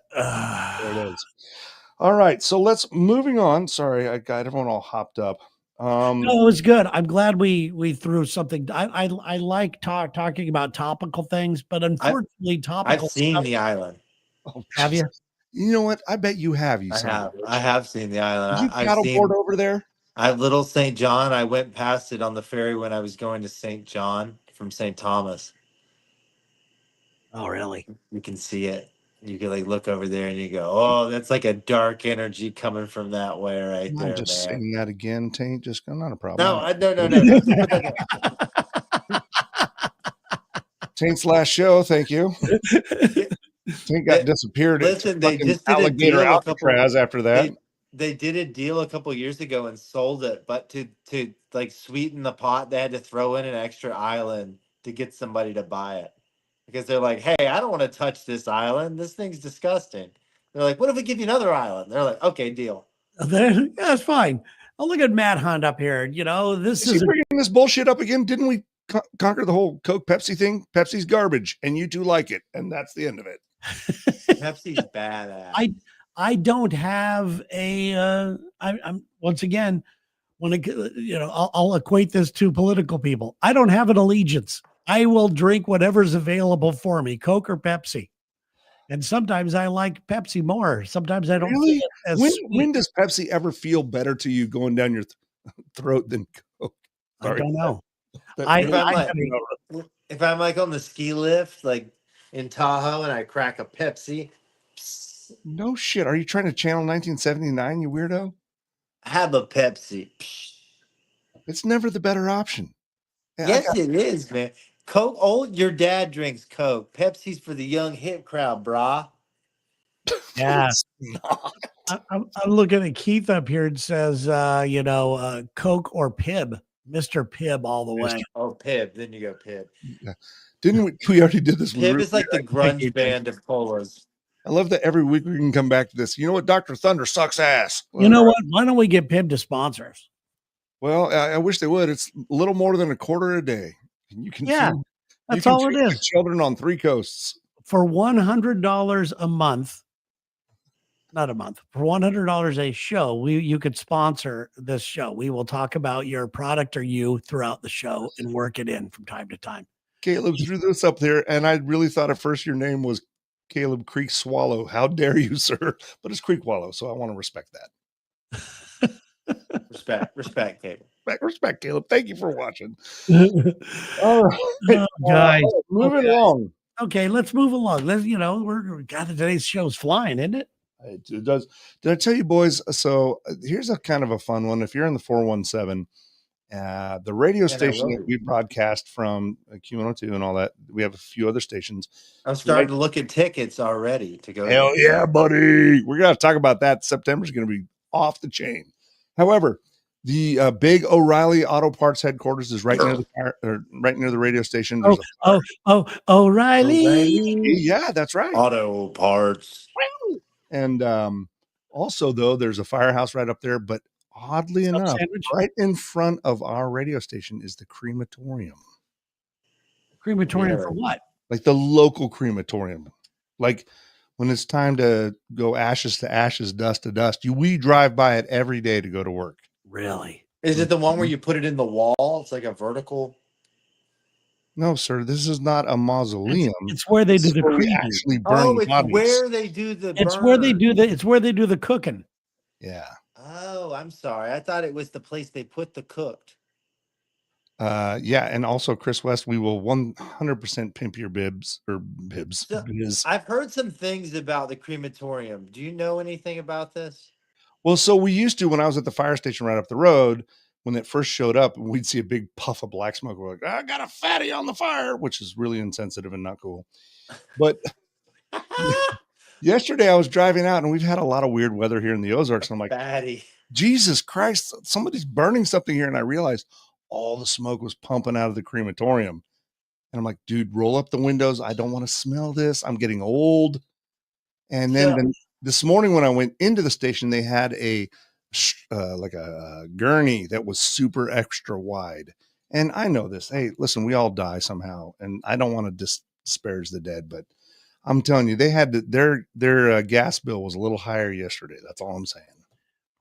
A: it is. All right, so let's moving on. Sorry, I got everyone all hopped up.
B: No, it was good. I'm glad we threw something. I like talking about topical things, but unfortunately, topical.
C: I've seen the island.
A: Oh,
B: Have you?
A: You know what? I bet you have.
C: I have seen the island.
A: Did you
C: I've
A: paddleboard
C: seen
A: over there?
C: I have Little St. John. I went past it on the ferry when I was going to St. John from St. Thomas.
B: Oh, really?
C: You can see it. You can like look over there and you go, oh, that's like a dark energy coming from that way right
A: I'm
C: there,
A: just
C: man.
A: saying that again, Taint. Just not a problem.
C: No.
A: Taint's last show. Thank you. Taint got disappeared.
C: Listen, they just did a
A: alligator
C: deal
A: Alcatraz after that.
C: They did a deal a couple years ago and sold it, but to like sweeten the pot, they had to throw in an extra island to get somebody to buy it. Because they're like, hey, I don't want to touch this island. This thing's disgusting. They're like, what if we give you another island? They're like, okay, deal.
B: Yeah, that's fine. Oh, look at Matt Hunt up here. You know, this is
A: bringing this bullshit up again. Didn't we conquer the whole Coke Pepsi thing? Pepsi's garbage, and you two like it, and that's the end of it.
C: Pepsi's badass.
B: I don't have a. I'm once again when it, I'll equate this to political people. I don't have an allegiance. I will drink whatever's available for me, Coke or Pepsi. And sometimes I like Pepsi more. Sometimes I don't.
A: Really? When does Pepsi ever feel better to you going down your throat than Coke?
B: Sorry. I don't know.
C: If I'm like on the ski lift, like in Tahoe, and I crack a Pepsi.
A: No shit. Are you trying to channel 1979, you weirdo?
C: Have a Pepsi.
A: It's never the better option.
C: Yes, it is, man. Coke. Your dad drinks Coke. Pepsi's for the young hip crowd, brah.
B: Yeah. I'm looking at Keith up here and says, Coke or Pib. Mr. Pibb all the way.
C: Oh, Pib. Then you go Pib.
A: Yeah. Didn't we already did this?
C: Pib is like the grunge band of colas.
A: I love that every week we can come back to this. You know what? Dr. Thunder sucks ass.
B: You know what? Why don't we get Pib to sponsor us?
A: Well, I wish they would. It's a little more than $0.25 a day. And you can
B: that's all it is.
A: Children on 3 coasts.
B: For $100 a month, not a month, for $100 a show, you could sponsor this show. We will talk about your product or you throughout the show and work it in from time to time.
A: Caleb threw this up there, and I really thought at first your name was Caleb Creek Swallow. How dare you, sir? But it's Creek Wallow, so I want to respect that.
C: Respect, Caleb.
A: Respect, Caleb. Thank you for watching.
B: All right, guys,
A: moving along.
B: Okay, let's move along. Today's show's flying, isn't it?
A: It does. Did I tell you, boys? So here's a kind of a fun one. If you're in the 417, the radio station that we broadcast from Q102 and all that, we have a few other stations.
C: I'm starting to look at tickets already to go.
A: Hell yeah, buddy. We're going to talk about that. September's going to be off the chain. However, the big O'Reilly Auto Parts headquarters is right near the radio station.
B: O'Reilly.
A: Yeah, that's right.
C: Auto Parts.
A: And also, though, there's a firehouse right up there. But oddly enough, right in front of our radio station is the crematorium.
B: Crematorium for what?
A: Like the local crematorium. Like when it's time to go ashes to ashes, dust to dust. We drive by it every day to go to work.
B: Really?
C: Is it the one where you put it in the wall? It's like a vertical.
A: No, sir, this is not a
B: It's,
A: mausoleum.
B: it's where they
A: This
B: do
A: is
B: the
A: where we
B: creming.
A: actually burn
C: Oh, it's
A: bodies.
C: where they do the
B: It's where they
C: burn.
B: do the. It's where they do the cooking.
A: Yeah.
C: Oh, I'm sorry. I thought it was the place they put the cooked.
A: Yeah, and also Chris West, we will 100% pimp your bibs or bibs.
C: So
A: Biz.
C: I've heard some things about the crematorium. Do you know anything about this?
A: Well, so we used to when I was at the fire station right up the road. When it first showed up, we'd see a big puff of black smoke. We're like, I got a fatty on the fire, which is really insensitive and not cool. But yesterday I was driving out, and we've had a lot of weird weather here in the Ozarks. And I'm like,
C: Fatty.
A: Jesus Christ, somebody's burning something here. And I realized all the smoke was pumping out of the crematorium. And I'm like, dude, roll up the windows. I don't want to smell this. I'm getting old. And then
C: So
A: this morning when I went into the station, they had like a gurney that was super extra wide. And I know this. Hey, listen, we all die somehow, and I don't want to disparage the dead, but I'm telling you, they had their gas bill was a little higher yesterday. That's all I'm saying.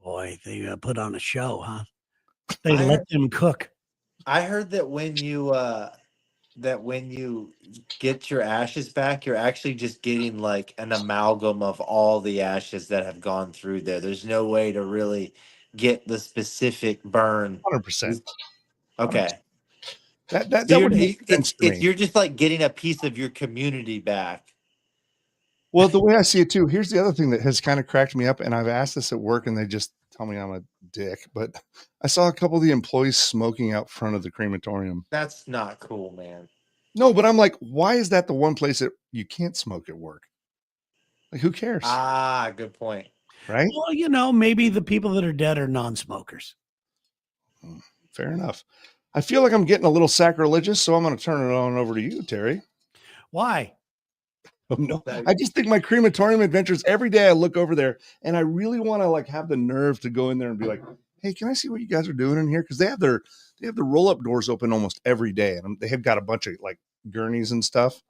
B: Boy, they put on a show, huh? They
C: I
B: let
C: heard,
B: them cook.
C: I heard that when you get your ashes back, you're actually just getting like an amalgam of all the ashes that have gone through there. There's no way to really get the specific burn.
A: 100%.
C: Okay.
A: That
C: So
A: that would make sense to me.
C: you're just like getting a piece of your community back.
A: Well, the way I see it too, here's the other thing that has kind of cracked me up, and I've asked this at work, and they just tell me I'm a dick. But I saw a couple of the employees smoking out front of the crematorium.
C: That's not cool, man.
A: No, but I'm like, why is that the one place that you can't smoke at work? Like, who cares?
C: Ah, good point.
A: Right?
B: Well, maybe the people that are dead are non-smokers.
A: Fair enough. I feel like I'm getting a little sacrilegious, so I'm going to turn it on over to you, Terry.
B: Why?
A: Oh, no, I just think my crematorium adventures every day I look over there and I really want to like have the nerve to go in there and be like, hey, can I see what you guys are doing in here? Because they have the roll-up doors open almost every day, and they have got a bunch of like gurneys and stuff.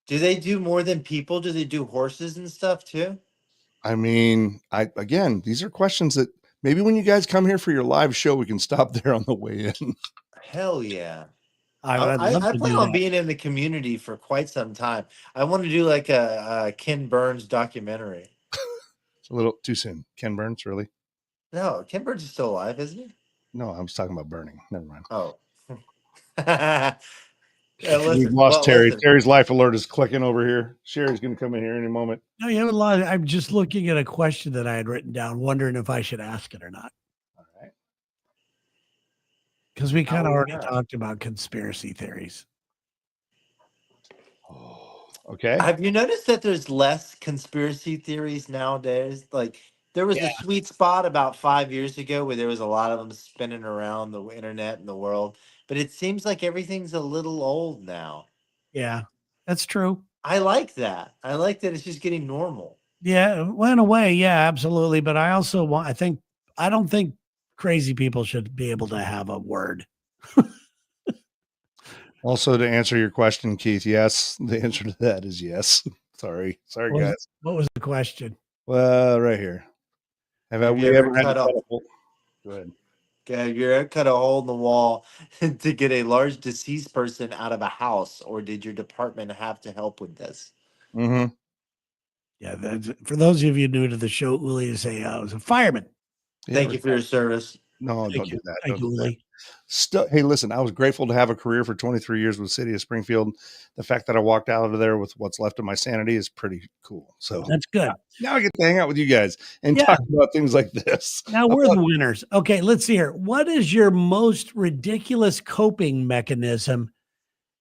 C: Do they do more than people? Do they do horses and stuff too?
A: I mean, again, these are questions that maybe when you guys come here for your live show, we can stop there on the way in.
C: Hell yeah.
B: I'd love
C: I
B: to
C: plan
B: do
C: on
B: that.
C: being in the community for quite some time. I want to do like a Ken Burns documentary.
A: It's a little too soon. Ken Burns, really?
C: No, Ken Burns is still alive, isn't he?
A: No, I was talking about burning. Never mind.
C: Oh. Yeah,
A: We've
C: listen.
A: lost
C: Well,
A: Terry.
C: listen.
A: Terry's life alert is clicking over here. Sherry's going to come in here any moment.
B: No, you have a lot. I'm just looking at a question that I had written down, wondering if I should ask it or not.
A: All right.
B: Because we kind of
C: would
B: already
C: you not?
B: talked about conspiracy theories.
A: Oh, okay.
C: Have you noticed that there's less conspiracy theories nowadays? Like there was
B: Yeah.
C: a sweet spot about 5 years ago where there was a lot of them spinning around the internet and the world, but it seems like everything's a little old now.
B: Yeah, that's true.
C: I like that. I like that it's just getting normal.
B: Yeah, well, in a way, yeah, absolutely. But I also want, I don't think crazy people should be able to have a word.
A: Also, to answer your question, Keith, yes, the answer to that is yes. Sorry, guys.
B: What was the question?
A: Well, right here.
C: Have you
A: We
C: ever
A: ever had
C: cut
A: to
C: a
A: cut a hole? Go ahead.
C: have you ever cut a hole in the wall to get a large deceased person out of a house, or did your department have to help with this?
A: Mm-hmm.
B: Yeah, for those of you new to the show, Uli is I was a fireman.
C: Thank you for your service.
A: No,
B: Thank
A: don't
B: you.
A: do that.
B: Thank
A: Don't
B: you,
A: do that.
B: Uli.
A: Hey, listen, I was grateful to have a career for 23 years with City of Springfield. The fact that I walked out of there with what's left of my sanity is pretty cool. So
B: That's good.
A: now I get to hang out with you guys and
B: Yeah.
A: talk about things like this.
B: Now we're the winners. Okay, let's see here. What is your most ridiculous coping mechanism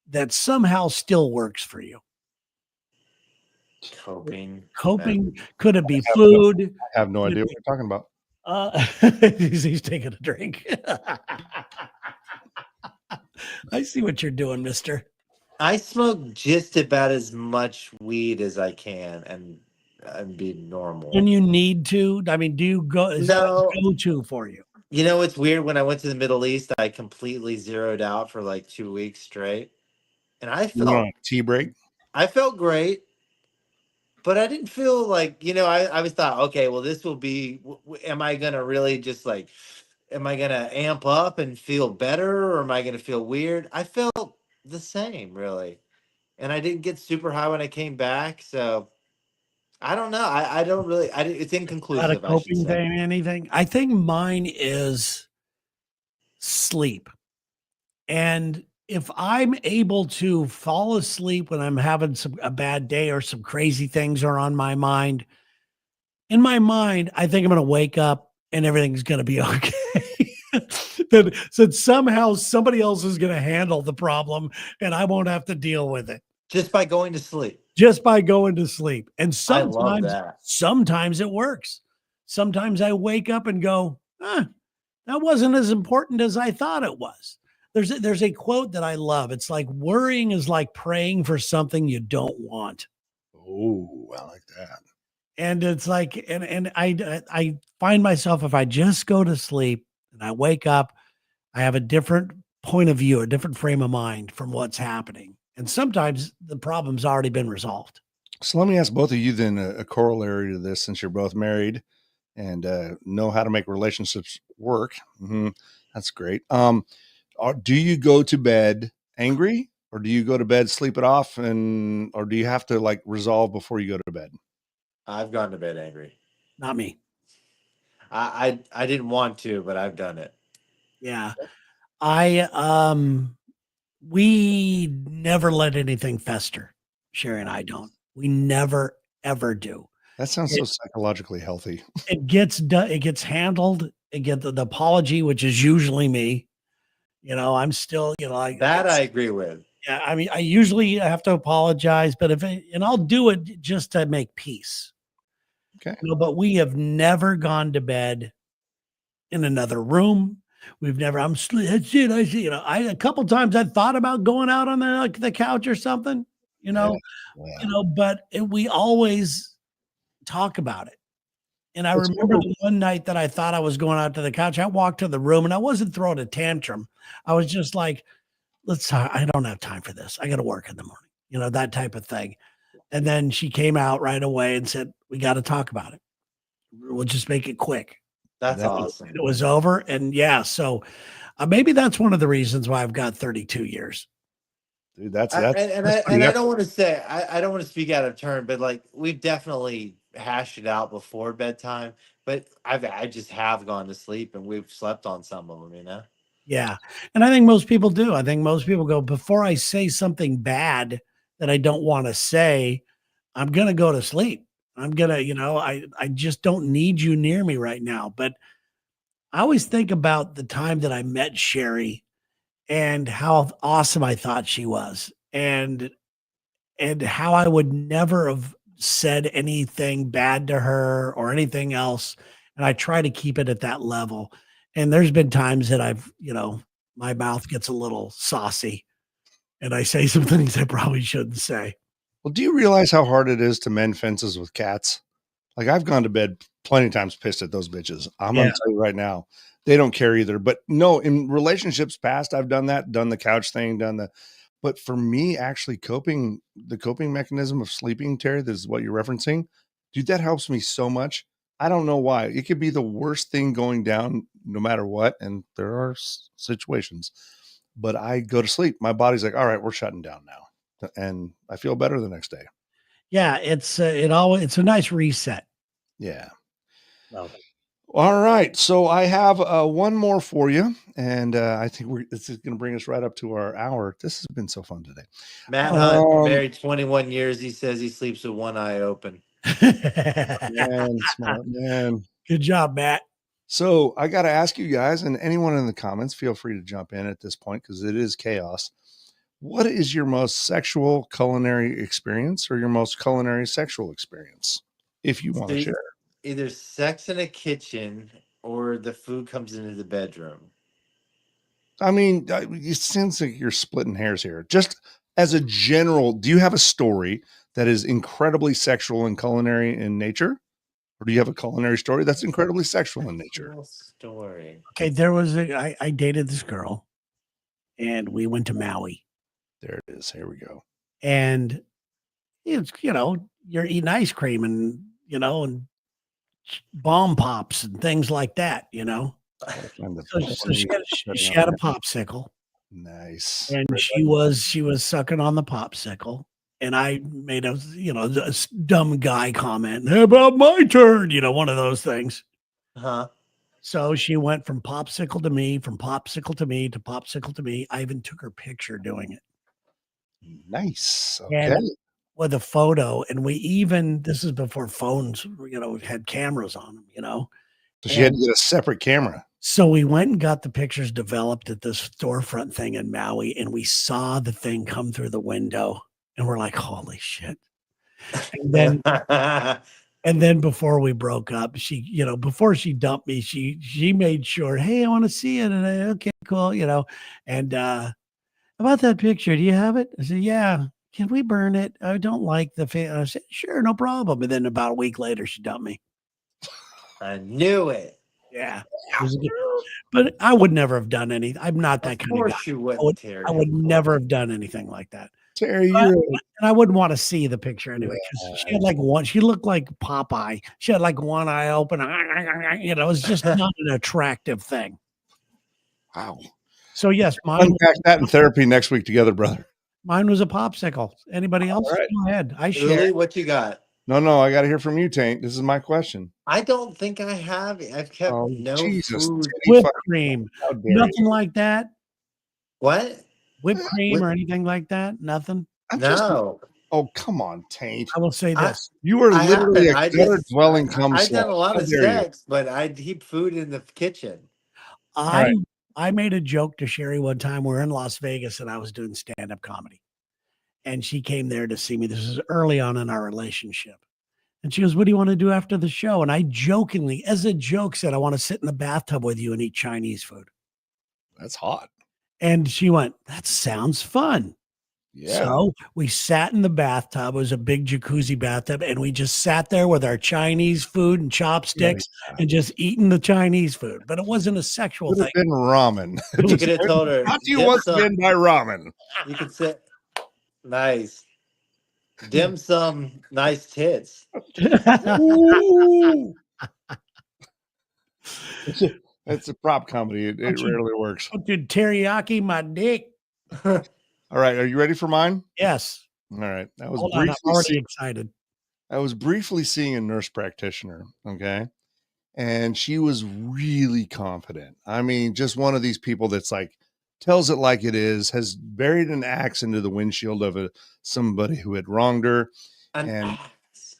B: that somehow still works for you?
C: Coping.
B: Coping, could it be food?
A: I have no idea what you're talking about.
B: He's taking a drink. I see what you're doing, mister.
C: I smoke just about as much weed as I can and be normal.
B: When you need to, I mean, do you go? Is that
C: No.
B: a go-to for you?
C: You know, it's weird. When I went to the Middle East, I completely zeroed out for like 2 weeks straight. And
A: You want a tea break?
C: I felt great, but I didn't feel like, I was thought, okay, well, this will be, am I going to really just am I going to amp up and feel better, or am I going to feel weird? I felt the same, really. And I didn't get super high when I came back, so I don't know. I don't really. It's
B: Not a
C: inconclusive, I should
B: coping
C: say.
B: thing, anything. I think mine is sleep. And if I'm able to fall asleep when I'm having a bad day or some crazy things are on my mind, in my mind, I think I'm going to wake up and everything's going to be okay. that somehow somebody else is going to handle the problem and I won't have to deal with it
C: Just by going to sleep.
B: just by going to sleep. And
C: I love that.
B: sometimes it works. Sometimes I wake up and go, that wasn't as important as I thought it was. There's a quote that I love. It's like worrying is like praying for something you don't want.
A: Oh, I like that.
B: And it's like, and I find myself, if I just go to sleep and I wake up, I have a different point of view, a different frame of mind from what's happening. And sometimes the problem's already been resolved.
A: So let me ask both of you then a corollary to this, since you're both married and know how to make relationships work. That's great. Do you go to bed angry, or do you go to bed, sleep it off, or do you have to like resolve before you go to bed?
C: I've gone to bed angry.
B: Not me.
C: I didn't want to, but I've done it.
B: Yeah. We never let anything fester. Sherry and I don't. We never ever do.
A: That sounds so psychologically healthy.
B: It gets done. It gets handled. It gets the apology, which is usually me. I'm still,
C: I agree with.
B: Yeah, I mean, I usually have to apologize, but and I'll do it just to make peace.
A: Okay.
B: But we have never gone to bed in another room. We've never. That's it. I see. A couple times I thought about going out on the couch or something.
A: Yeah.
B: But we always talk about it. And I remember the one night that I thought I was going out to the couch. I walked to the room and I wasn't throwing a tantrum. I was just like, I don't have time for this. I got to work in the morning, that type of thing. And then she came out right away and said, we got to talk about it. We'll just make it quick.
C: That's awesome.
B: It was over. And yeah, so maybe that's one of the reasons why I've got 32 years.
A: Dude, that's
C: I don't want to say, I don't want to speak out of turn, but like we've definitely hashed it out before bedtime, but I just have gone to sleep and we've slept on some of them,
B: Yeah. And I think most people do. I think most people go, before I say something bad that I don't want to say, I'm going to go to sleep. I'm going to, I just don't need you near me right now. But I always think about the time that I met Sherry and how awesome I thought she was, and how I would never have said anything bad to her or anything else. And I try to keep it at that level. And there's been times that I've, my mouth gets a little saucy and I say some things I probably shouldn't say.
A: Well, do you realize how hard it is to mend fences with cats? Like, I've gone to bed plenty of times pissed at those bitches. I'm going to tell you right now, they don't care either. But no, in relationships past, I've done that, done the couch thing, but for me, actually the coping mechanism of sleeping, Terry, this is what you're referencing. Dude, that helps me so much. I don't know why. It could be the worst thing going down no matter what. And there are situations, but I go to sleep. My body's like, all right, we're shutting down now. And I feel better the next day.
B: Yeah. It's a nice reset.
A: Yeah.
B: Well,
A: all right. So I have one more for you. And I think this is going to bring us right up to our hour. This has been so fun today.
C: Matt Hunt, married 21 years. He says he sleeps with one eye open.
A: Smart man.
B: Good job, Matt.
A: So I got to ask you guys, and anyone in the comments, feel free to jump in at this point because it is chaos. What is your most sexual culinary experience, or your most culinary sexual experience, if you want to share?
C: Either sex in a kitchen or the food comes into the bedroom.
A: I mean, it seems like you're splitting hairs here. Just as a general, do you have a story that is incredibly sexual and culinary in nature? Or do you have a culinary story that's incredibly sexual in nature?
C: Story.
B: Okay, I dated this girl and we went to Maui.
A: There it is. Here we go.
B: And it's, you're eating ice cream and, and bomb pops and things like that, So she had a popsicle
A: Nice.
B: And she was sucking on the popsicle. And I made a dumb guy comment, "How about my turn?" One of those things.
C: Huh?
B: So she went from popsicle to me, from popsicle to me, to popsicle to me. I even took her picture doing it.
A: Nice. Okay.
B: And with a photo. And this is before phones, had cameras on them.
A: So she had to get a separate camera.
B: So we went and got the pictures developed at this storefront thing in Maui, and we saw the thing come through the window, and we're like, "Holy shit!" And then before we broke up, before she dumped me, she made sure, "Hey, I want to see it." And okay, cool, And about that picture, do you have it? I said, "Yeah." "Can we burn it? I don't like the face." I said, "Sure, no problem." And then about a week later, she dumped me.
C: I knew it.
B: Yeah. But I would never have done anything. I'm not that kind of guy.
C: Of course you wouldn't, Terry.
B: I would never have done anything like that.
A: Terry,
B: And I wouldn't want to see the picture anyway, because she had she looked like Popeye. She had like one eye open. It was just not an attractive thing.
A: Wow.
B: So yes,
A: unpack that in therapy next week together, brother.
B: Mine was a popsicle. Anybody else?
A: Right.
B: Go ahead. I share.
C: Really? What you got?
A: No, I got to hear from you, Taint. This is my question.
C: I don't think I have. I've kept no
A: Jesus,
C: food.
B: Whipped cream. Nothing like that.
C: What?
B: Whipped cream or anything like that? Nothing.
C: No.
A: Oh, come on, Taint.
B: I will say this.
A: You are literally a gutter-dwelling cum
C: I've done a lot of sex,
A: you?
C: but I'd keep food in the kitchen.
B: I made a joke to Sherry one time. We're in Las Vegas and I was doing stand-up comedy. And she came there to see me. This is early on in our relationship. And she goes, "What do you want to do after the show?" And I jokingly, as a joke, said, "I want to sit in the bathtub with you and eat Chinese food."
A: That's hot.
B: And she went, "That sounds fun." Yeah. So we sat in the bathtub. It was a big jacuzzi bathtub. And we just sat there with our Chinese food and chopsticks and just eating the Chinese food. But it wasn't a sexual thing.
A: It could have been ramen.
C: You could have told her.
A: Not you once again by ramen.
C: You could say, "Nice. Dim sum, nice tits."
A: It's a prop comedy. It rarely works.
B: Dude, teriyaki my dick.
A: All right, are you ready for mine?
B: Yes.
A: All right.
B: I'm already excited.
A: I was briefly seeing a nurse practitioner, okay? And she was really confident. I mean, just one of these people that's like, tells it like it is, has buried an axe into the windshield of somebody who had wronged her. And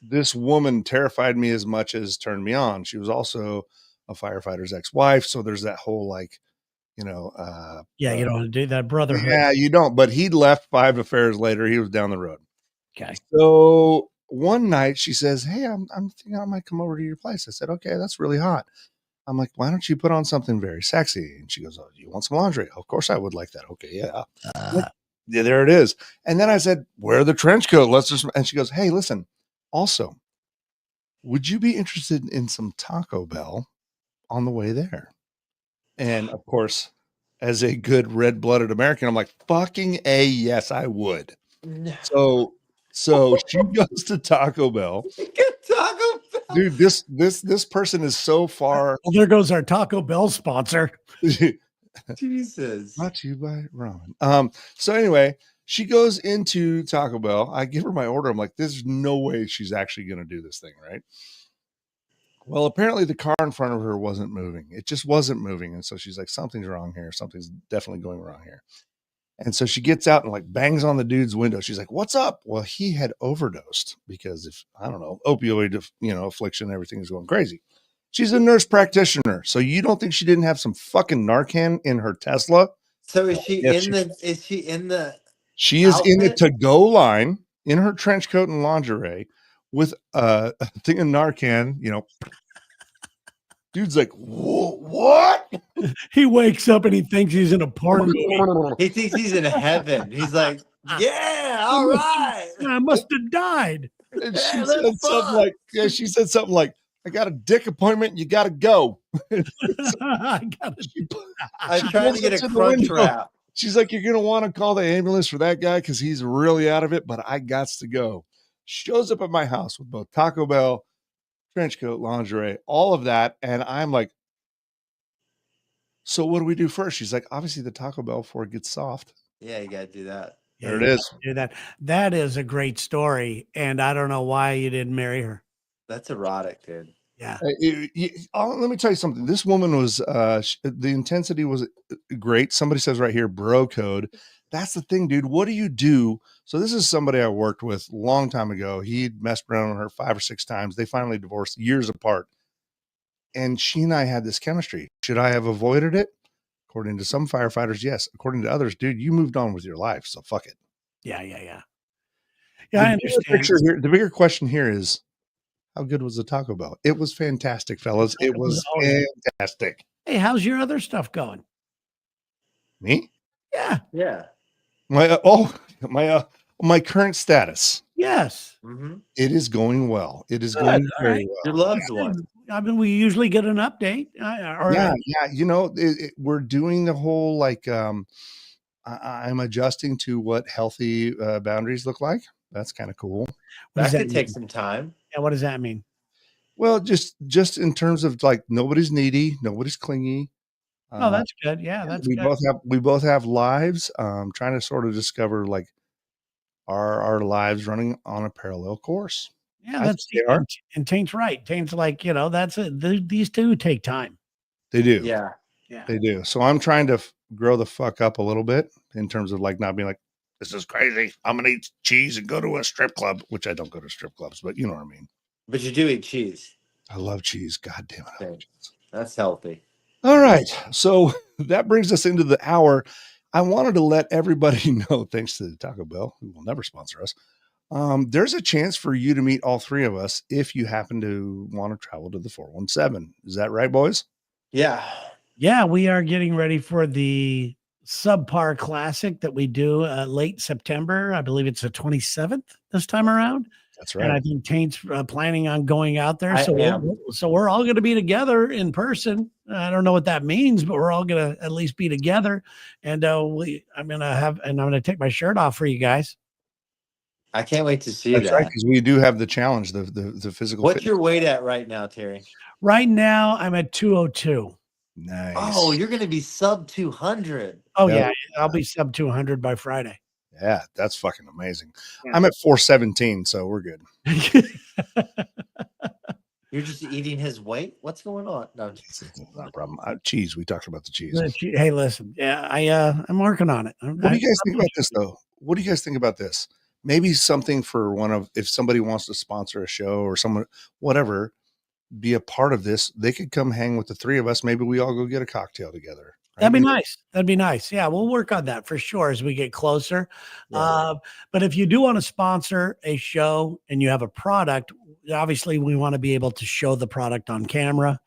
A: this woman terrified me as much as turned me on. She was also a firefighter's ex-wife. So there's that whole like, you don't want to do that brotherhood. Yeah, you don't. But he'd left 5 affairs later. He was down the road.
B: Okay.
A: So one night she says, "Hey, I'm thinking I might come over to your place." I said, "Okay, that's really hot." I'm like, "Why don't you put on something very sexy?" And she goes, "Oh, you want some laundry?" "Of course I would like that." "Okay, yeah." Yeah, there it is. And then I said, "Wear the trench coat. Let's just," and she goes, "Hey, listen, also, would you be interested in some Taco Bell on the way there?" And of course, as a good red-blooded American, I'm like, "Fucking A, yes, I would." So she goes to Taco Bell.
C: Taco Bell.
A: Dude, this person is so far.
B: Well, there goes our Taco Bell sponsor.
C: Jesus.
A: Brought to you by ramen. So anyway, she goes into Taco Bell. I give her my order. I'm like, there's no way she's actually going to do this thing, right? Well, apparently the car in front of her wasn't moving. It just wasn't moving. And so she's like, something's wrong here. Something's definitely going wrong here. And so she gets out and like bangs on the dude's window. She's like, "What's up?" Well, he had overdosed because opioid, affliction, everything is going crazy. She's a nurse practitioner. So you don't think she didn't have some fucking Narcan in her Tesla?
C: So is she in the
A: She is in the to-go line in her trench coat and lingerie with a thing of Narcan, Dude's like, "What?"
B: He wakes up and he thinks he's in a porn movie.
C: He thinks he's in heaven. He's like, "Yeah, all right.
B: I must have died."
A: And she said something like, "I got a dick appointment. You got to go."
C: I'm trying to get a crunch wrap.
A: She's like, "You're going to want to call the ambulance for that guy because he's really out of it, but I gots to go." Shows up at my house with both Taco Bell, trench coat, lingerie, all of that. And I'm like, So what do we do first? She's like, obviously the Taco Bell before it gets soft.
C: Yeah, you gotta do that.
B: Yeah,
A: There it
B: you
A: is.
B: gotta do that. That is a great story, and I don't know why you didn't marry her.
C: That's erotic, dude.
B: Yeah.
A: Let me tell you something. This woman was, the intensity was great. Somebody says right here, bro code. That's the thing, dude. What do you do? So this is somebody I worked with a long time ago. He'd messed around with her 5 or 6 times. They finally divorced years apart. And she and I had this chemistry. Should I have avoided it? According to some firefighters, yes. According to others, dude, you moved on with your life. So fuck it.
B: Yeah. Yeah,
A: The
B: I
A: bigger
B: understand.
A: picture here, the bigger question here is, how good was the Taco Bell? It was fantastic, fellas. It was fantastic.
B: Hey, how's your other stuff going?
A: Me?
B: Yeah.
C: Yeah.
A: My current status.
B: Yes.
A: It is going well. It is
B: Good,
A: going
B: all
A: very
B: right.
C: Your
A: well.
C: loved one.
B: I mean, we usually get an update.
A: Yeah. You know, we're doing the whole like I'm adjusting to what healthy boundaries look like. That's kind of cool.
B: What does
C: That
B: that
C: could take
B: mean?
C: some time.
B: Yeah, what does that mean?
A: Well, just in terms of like nobody's needy, nobody's clingy.
B: Oh, that's good. Yeah, that's
A: we
B: good.
A: both have lives. Trying to sort of discover like our lives running on a parallel course.
B: Yeah,
A: I
B: that's
A: think they are.
B: and Taint's right. Taint's like, that's it. These two take time.
A: They do.
C: Yeah.
B: Yeah.
A: They do. So I'm trying to grow the fuck up a little bit in terms of like not being like, this is crazy. I'm gonna eat cheese and go to a strip club, which I don't go to strip clubs, but you know what I mean.
C: But you do eat cheese.
A: I love cheese. God damn it. I love cheese.
C: That's healthy.
A: All right. So that brings us into the hour. I wanted to let everybody know, thanks to Taco Bell, who will never sponsor us. There's a chance for you to meet all three of us if you happen to want to travel to the 417. Is that right, boys?
C: Yeah.
B: Yeah, we are getting ready for the Subpar Classic that we do late September. I believe it's the 27th this time around.
A: That's
B: And I
A: right.
B: think Taint's planning on going out there.
C: I
B: So
C: am.
B: we're all going to be together in person. I don't know what that means, but we're all going to at least be together. And I'm going to take my shirt off for you guys.
C: I can't wait to see
A: That's right,
C: that.
A: because we do have the challenge, the physical.
C: What's
A: fitness.
C: your weight at right now, Terry?
B: Right now, I'm at 202.
A: Nice.
C: Oh, you're going to be sub 200.
B: Oh,
A: Hell
B: yeah. I'll be sub 200 by Friday.
A: Yeah, that's fucking amazing.
B: Yeah.
A: I'm at 417, so we're good.
C: You're just eating his weight? What's going on? No,
A: It's not a problem. Cheese. We talked about the cheese.
B: Hey, listen. Yeah, I'm working on it.
A: What do you guys think about this, though? What do you guys think about this? Maybe something for if somebody wants to sponsor a show or someone, whatever, be a part of this. They could come hang with the three of us. Maybe we all go get a cocktail together. Right?
B: That'd be nice. That'd be nice. Yeah, we'll work on that for sure as we get closer.
A: Right.
B: But if you do want to sponsor a show and you have a product, obviously we want to be able to show the product on camera.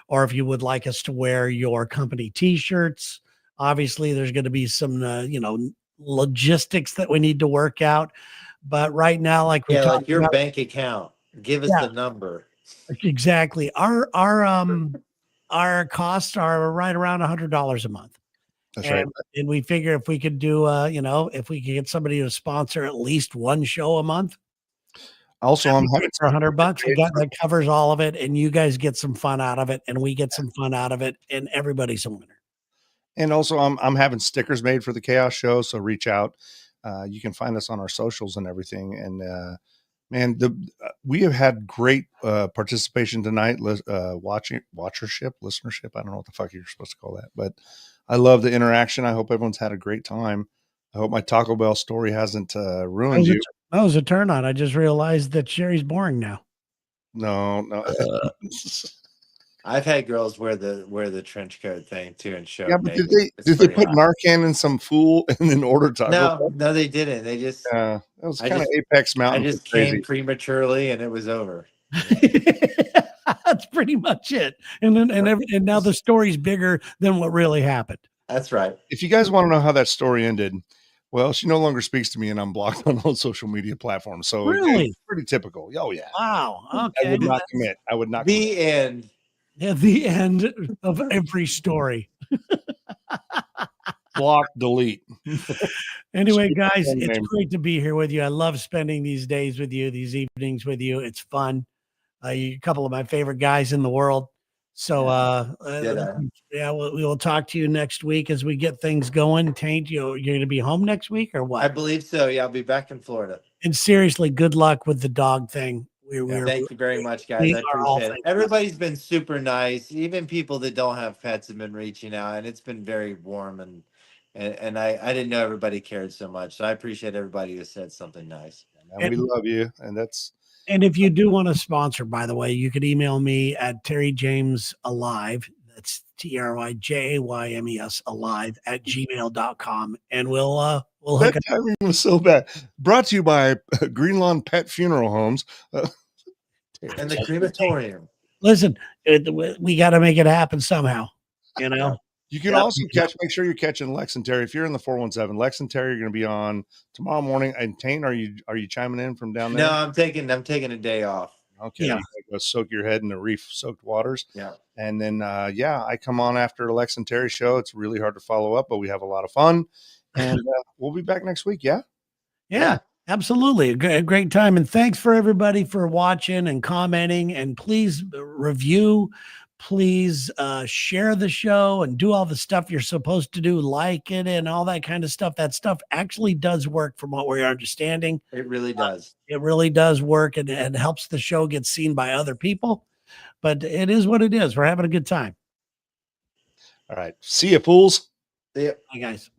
B: Or if you would like us to wear your company t-shirts, obviously there's going to be some, logistics that we need to work out. But right now, like we talked
C: like your
B: about,
C: bank account. Give us the number.
B: Exactly. Our costs are right around $100 a month.
A: That's right.
B: And we figure if we could do, if we could get somebody to sponsor at least one show a month.
A: Also, I'm having
B: for $100. That covers all of it, and you guys get some fun out of it, and we get some fun out of it, and everybody's a winner.
A: And also, I'm having stickers made for the KAOS show, so reach out. You can find us on our socials and everything. And man, we have had great participation tonight. Watchership, listenership. I don't know what the fuck you're supposed to call that, but I love the interaction. I hope everyone's had a great time. I hope my Taco Bell story hasn't ruined you.
B: That was a turn on. I just realized that Sherry's boring now.
A: No.
C: I've had girls wear the trench coat thing too and show.
A: Yeah, but did they put Narcan in some fool and then order Taco Bell?
C: No, they didn't. They just
A: that was kind of Apex Mountain.
C: I just came prematurely and it was over.
B: That's pretty much it. And now the story's bigger than what really happened.
C: That's right.
A: If you guys want to know how that story ended, well, she no longer speaks to me and I'm blocked on all social media platforms. So
B: really,
A: it's pretty typical. Oh yeah.
B: Wow. Okay.
A: I would not commit.
C: The end.
B: Yeah, the end of every story.
A: Block, delete.
B: Anyway, guys, it's great to be here with you. I love spending these days with you, these evenings with you. It's fun. You're a couple of my favorite guys in the world. So,
C: Ditto.
B: yeah, we will talk to you next week as we get things going. Taint, you're going to be home next week or
C: I
B: what?
C: believe so. Yeah, I'll be back in Florida.
B: And seriously, good luck with the dog thing.
C: Thank you very much, guys.
B: We
C: I
B: are all
C: appreciate it.
B: thinking
C: Everybody's been super nice. Even people that don't have pets have been reaching out, and it's been very warm. And I didn't know everybody cared so much. So I appreciate everybody who said something nice.
A: And we love you. And that's
B: And if you do want to sponsor, by the way, you could email me at Terry James Alive. That's TRYJAYMES alive at gmail.com. And we'll hook
A: that
B: it.
A: timing was so bad. Brought to you by Green Lawn Pet Funeral Homes.
C: And the crematorium.
B: Listen, we got to make it happen somehow. You know,
A: You can also make sure you're catching Lex and Terry. If you're in the 417, Lex and Terry are going to be on tomorrow morning. And Taint, are you chiming in from down there?
C: No, I'm taking a day off.
A: Okay.
B: Yeah.
A: You gotta go soak your head in the reef soaked waters.
C: Yeah.
A: And then I come on after the Lex and Terry show. It's really hard to follow up, but we have a lot of fun. And we'll be back next week. Yeah.
B: Yeah. Absolutely. A great time. And thanks for everybody for watching and commenting. And please review, please share the show and do all the stuff you're supposed to do, like it and all that kind of stuff. That stuff actually does work from what we're understanding.
C: It really does.
B: It really does work and helps the show get seen by other people. But it is what it is. We're having a good time.
A: All right. See ya, fools.
C: Yeah.
B: Bye, guys.